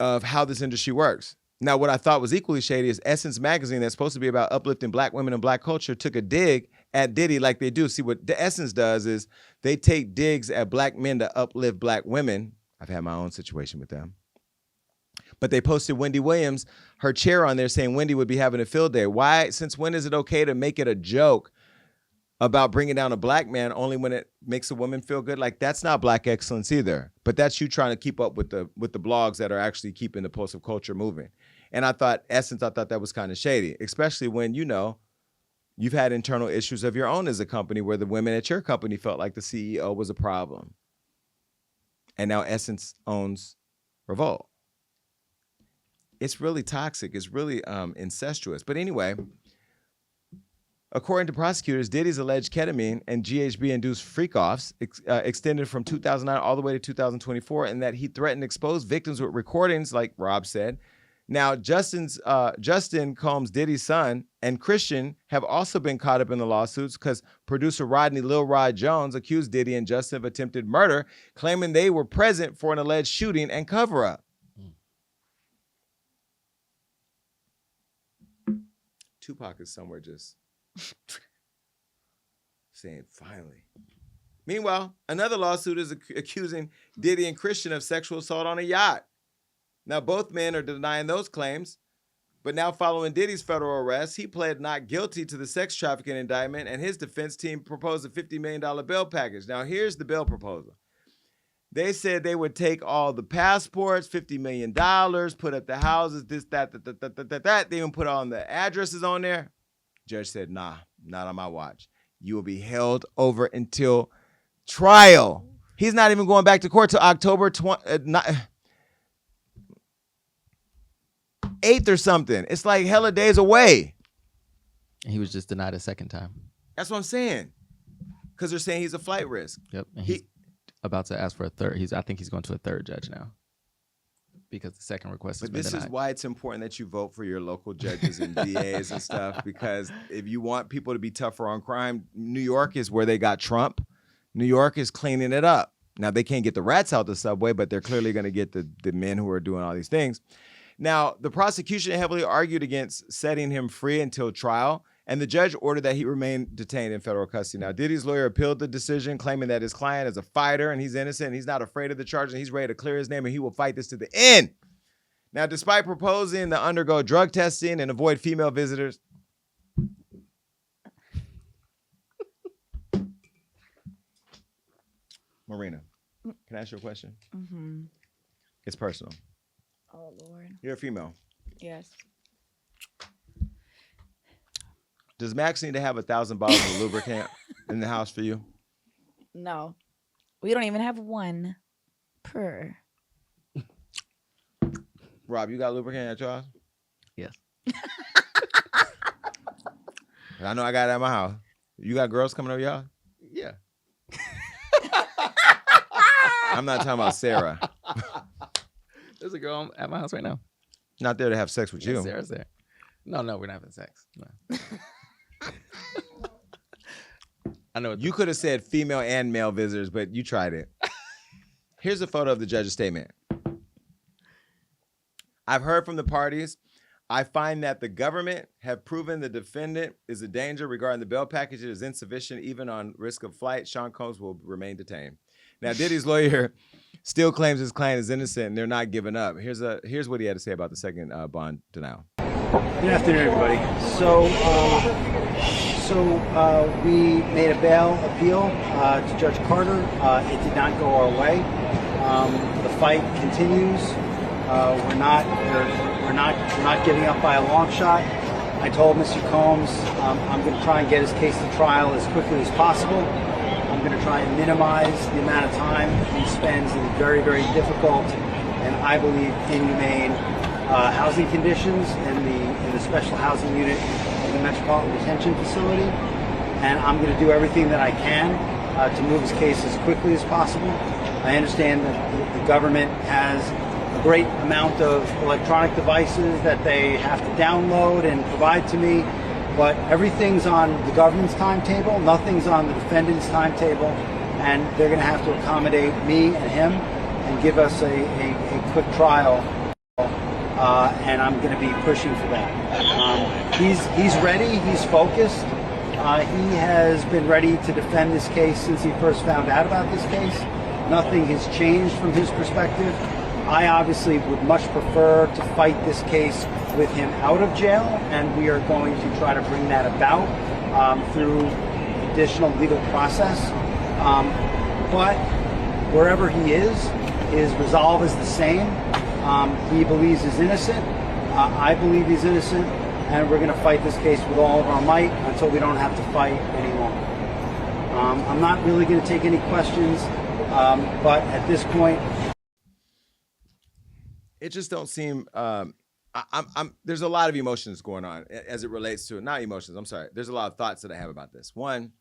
of how this industry works. Now, what I thought was equally shady is Essence Magazine, that's supposed to be about uplifting black women and black culture, took a dig at Diddy like they do. See, what the Essence does is they take digs at black men to uplift black women. I've had my own situation with them. But they posted Wendy Williams, her chair on there saying Wendy would be having a field day. Why? Since when is it okay to make it a joke about bringing down a black man only when it makes a woman feel good? Like, that's not black excellence either. But that's you trying to keep up with the blogs that are actually keeping the pulse of culture moving. And I thought that was kind of shady, especially when, you've had internal issues of your own as a company where the women at your company felt like the CEO was a problem. And now Essence owns Revolt. It's really toxic. It's really incestuous. But anyway, according to prosecutors, Diddy's alleged ketamine and GHB-induced freak-offs extended from 2009 all the way to 2024, and that he threatened to expose victims with recordings, like Rob said. Now, Justin Combs, Diddy's son, and Christian have also been caught up in the lawsuits because producer Rodney Lil Rod Jones accused Diddy and Justin of attempted murder, claiming they were present for an alleged shooting and cover-up. Tupac is somewhere just saying, finally. Meanwhile, another lawsuit is accusing Diddy and Christian of sexual assault on a yacht. Now, both men are denying those claims, but now following Diddy's federal arrest, he pled not guilty to the sex trafficking indictment, and his defense team proposed a $50 million bail package. Now, here's the bail proposal. They said they would take all the passports, $50 million, put up the houses, this, that. They even put on the addresses on there. Judge said, nah, not on my watch. You will be held over until trial. He's not even going back to court till October 20. 8th or something. It's like hella days away. He was just denied a second time. That's what I'm saying. Because they're saying he's a flight risk. Yep. And he's about to ask for a third. I think he's going to a third judge now. Because the second request has been denied. But this is why it's important that you vote for your local judges and DAs and stuff. Because if you want people to be tougher on crime, New York is where they got Trump. New York is cleaning it up. Now, they can't get the rats out the subway, but they're clearly going to get the men who are doing all these things. Now, the prosecution heavily argued against setting him free until trial, and the judge ordered that he remain detained in federal custody. Now, Diddy's lawyer appealed the decision, claiming that his client is a fighter and he's innocent, and he's not afraid of the charges, and he's ready to clear his name, and he will fight this to the end. Now, despite proposing to undergo drug testing and avoid female visitors, Marina, can I ask you a question? Mm-hmm. It's personal. Oh, Lord. You're a female. Yes. Does Max need to have 1,000 bottles of lubricant in the house for you? No. We don't even have one per. Rob, you got lubricant at your house? Yes. I know I got it at my house. You got girls coming over your house? Yeah. I'm not talking about Sarah. There's a girl at my house right now. Not there to have sex with you. Sarah's there. No, we're not having sex. No. I know. You could have said female and male visitors, but you tried it. Here's a photo of the judge's statement. I've heard from the parties. I find that the government have proven the defendant is a danger regarding the bail package. It is insufficient, even on risk of flight. Sean Combs will remain detained. Now, Diddy's lawyer still claims his client is innocent, and they're not giving up. Here's what he had to say about the second bond denial. Good afternoon, everybody. So we made a bail appeal to Judge Carter. It did not go our way. The fight continues. We're not giving up by a long shot. I told Mr. Combs I'm going to try and get his case to trial as quickly as possible. I'm going to try and minimize the amount of time he spends in very, very difficult and I believe inhumane housing conditions in the special housing unit of the Metropolitan Detention Facility. And I'm going to do everything that I can to move his case as quickly as possible. I understand that the government has a great amount of electronic devices that they have to download and provide to me, but everything's on the government's timetable, nothing's on the defendant's timetable, and they're going to have to accommodate me and him and give us a quick trial, and I'm going to be pushing for that. He's ready, he's focused, he has been ready to defend this case since he first found out about this case. Nothing has changed from his perspective. I obviously would much prefer to fight this case with him out of jail, and we are going to try to bring that about through additional legal process. But wherever he is, his resolve is the same. He believes he's innocent. I believe he's innocent, and we're going to fight this case with all of our might until we don't have to fight any longer. I'm not really going to take any questions, but at this point, it just don't seem. There's a lot of emotions going on as it relates to it. Not emotions. I'm sorry. There's a lot of thoughts that I have about this. One,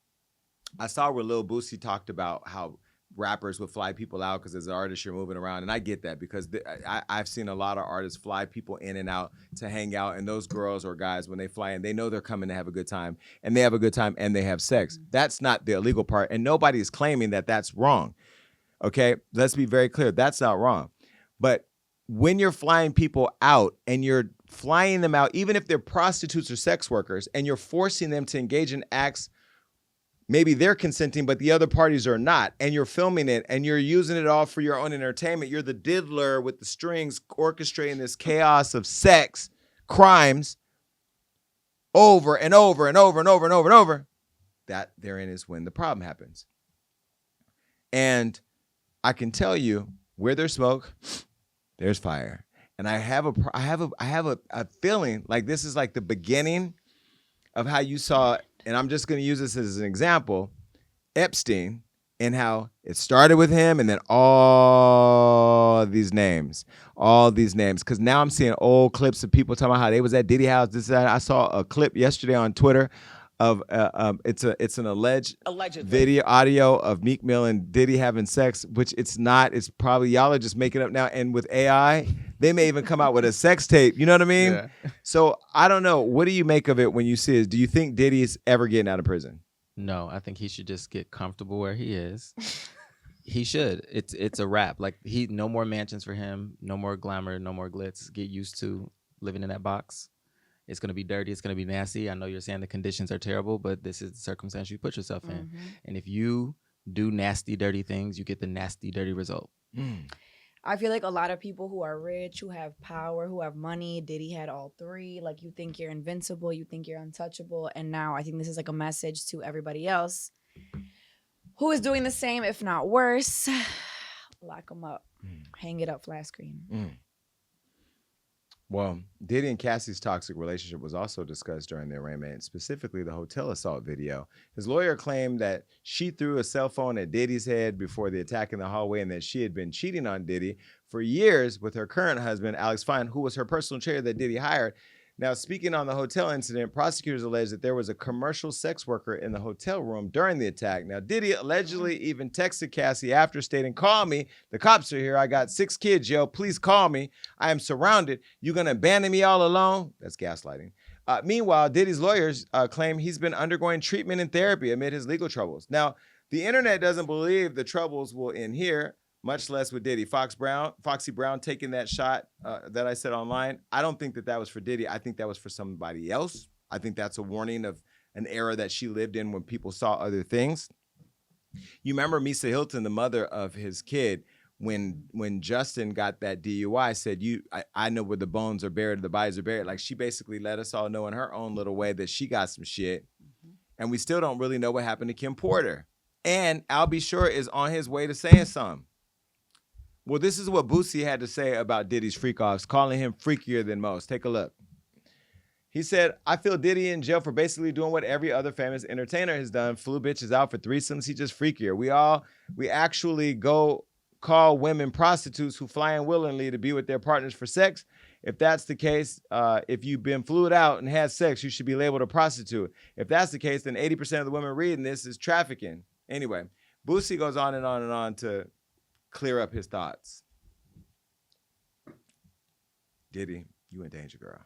I saw where Lil Boosie talked about how rappers would fly people out because as an artist you're moving around, and I get that because I've seen a lot of artists fly people in and out to hang out, and those girls or guys when they fly in, they know they're coming to have a good time, and they have a good time and they have sex. That's not the illegal part, and nobody is claiming that that's wrong. Okay, let's be very clear. That's not wrong, but when you're flying people out and you're flying them out, even if they're prostitutes or sex workers, and you're forcing them to engage in acts, maybe they're consenting, but the other parties are not, and you're filming it and you're using it all for your own entertainment. You're the diddler with the strings orchestrating this chaos of sex, crimes, over and over and over and over and over and over. That therein is when the problem happens. And I can tell you, where there's smoke, there's fire. And I have a feeling like this is like the beginning of how you saw, and I'm just going to use this as an example, Epstein and how it started with him and then all these names. Because now I'm seeing old clips of people talking about how they was at Diddy house. I saw a clip yesterday on Twitter of it's an allegedly video audio of Meek Mill and Diddy having sex, which it's not. It's probably y'all are just making up now. And with AI, they may even come out with a sex tape. You know what I mean? Yeah. So I don't know. What do you make of it when you see it? Do you think Diddy is ever getting out of prison? No, I think he should just get comfortable where he is. He should. It's a wrap. Like no more mansions for him, no more glamour, no more glitz. Get used to living in that box. It's gonna be dirty. It's gonna be nasty. I know you're saying the conditions are terrible, but this is the circumstance you put yourself in. And if you do nasty, dirty things, you get the nasty, dirty result. I feel like a lot of people who are rich, who have power, who have money, Diddy had all three. Like, you think you're invincible, you think you're untouchable. And now I think this is like a message to everybody else who is doing the same, if not worse. Lock them up. Hang it up, flat screen. Well, Diddy and Cassie's toxic relationship was also discussed during the arraignment, specifically the hotel assault video. His lawyer claimed that she threw a cell phone at Diddy's head before the attack in the hallway and that she had been cheating on Diddy for years with her current husband, Alex Fine, who was her personal trainer that Diddy hired. Now, speaking on the hotel incident, prosecutors alleged that there was a commercial sex worker in the hotel room during the attack. Now, Diddy allegedly even texted Cassie after stating, "Call me. The cops are here. I got 6 kids, yo. Please call me. I am surrounded. You gonna abandon me all alone?" That's gaslighting. Meanwhile, Diddy's lawyers claim he's been undergoing treatment and therapy amid his legal troubles. Now, the internet doesn't believe the troubles will end here, much less with Diddy. Foxy Brown taking that shot that I said online. I don't think that was for Diddy. I think that was for somebody else. I think that's a warning of an era that she lived in when people saw other things. You remember Misa Hilton, the mother of his kid, when Justin got that DUI, said, I know where the bones are buried, the bodies are buried. Like, she basically let us all know in her own little way that she got some shit. And we still don't really know what happened to Kim Porter. And Al B. Sure is on his way to saying something. Well, this is what Boosie had to say about Diddy's freak-offs, calling him freakier than most. Take a look. He said, "I feel Diddy in jail for basically doing what every other famous entertainer has done. Flew bitches out for threesomes. He just freakier. We actually go call women prostitutes who fly in willingly to be with their partners for sex. If that's the case, if you've been flued out and had sex, you should be labeled a prostitute. If that's the case, then 80% of the women reading this is trafficking." Anyway, Boosie goes on and on and on to clear up his thoughts. Diddy, you in danger, girl.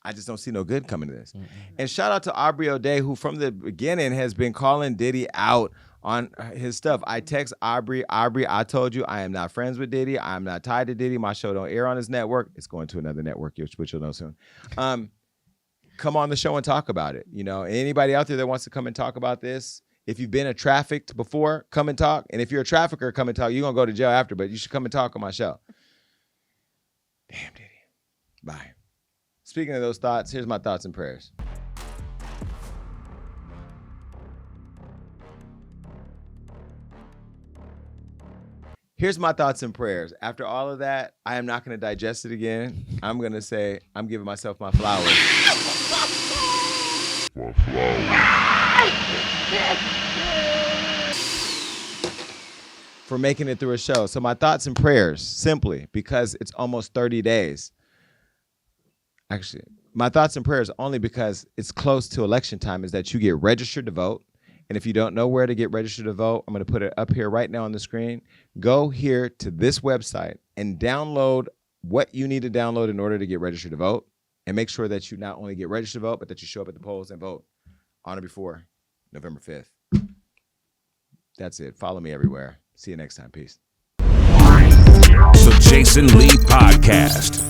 I just don't see no good coming to this. And shout out to Aubrey O'Day, who from the beginning has been calling Diddy out on his stuff. I text Aubrey, I told you I am not friends with Diddy. I am not tied to Diddy. My show don't air on his network. It's going to another network, which you'll know soon. Come on the show and talk about it. You know, anybody out there that wants to come and talk about this, if you've been trafficked before, come and talk. And if you're a trafficker, come and talk. You're going to go to jail after, but you should come and talk on my show. Damn, Diddy. Bye. Speaking of those thoughts, here's my thoughts and prayers. Here's my thoughts and prayers. After all of that, I am not going to digest it again. I'm going to say I'm giving myself my flowers. For making it through a show. So my thoughts and prayers, simply because it's almost 30 days. Actually, my thoughts and prayers only because it's close to election time is that you get registered to vote. And if you don't know where to get registered to vote, I'm going to put it up here right now on the screen. Go here to this website and download what you need to download in order to get registered to vote. And make sure that you not only get registered to vote, but that you show up at the polls and vote on or before November 5th. That's it. Follow me everywhere. See you next time. Peace. The Jason Lee Podcast.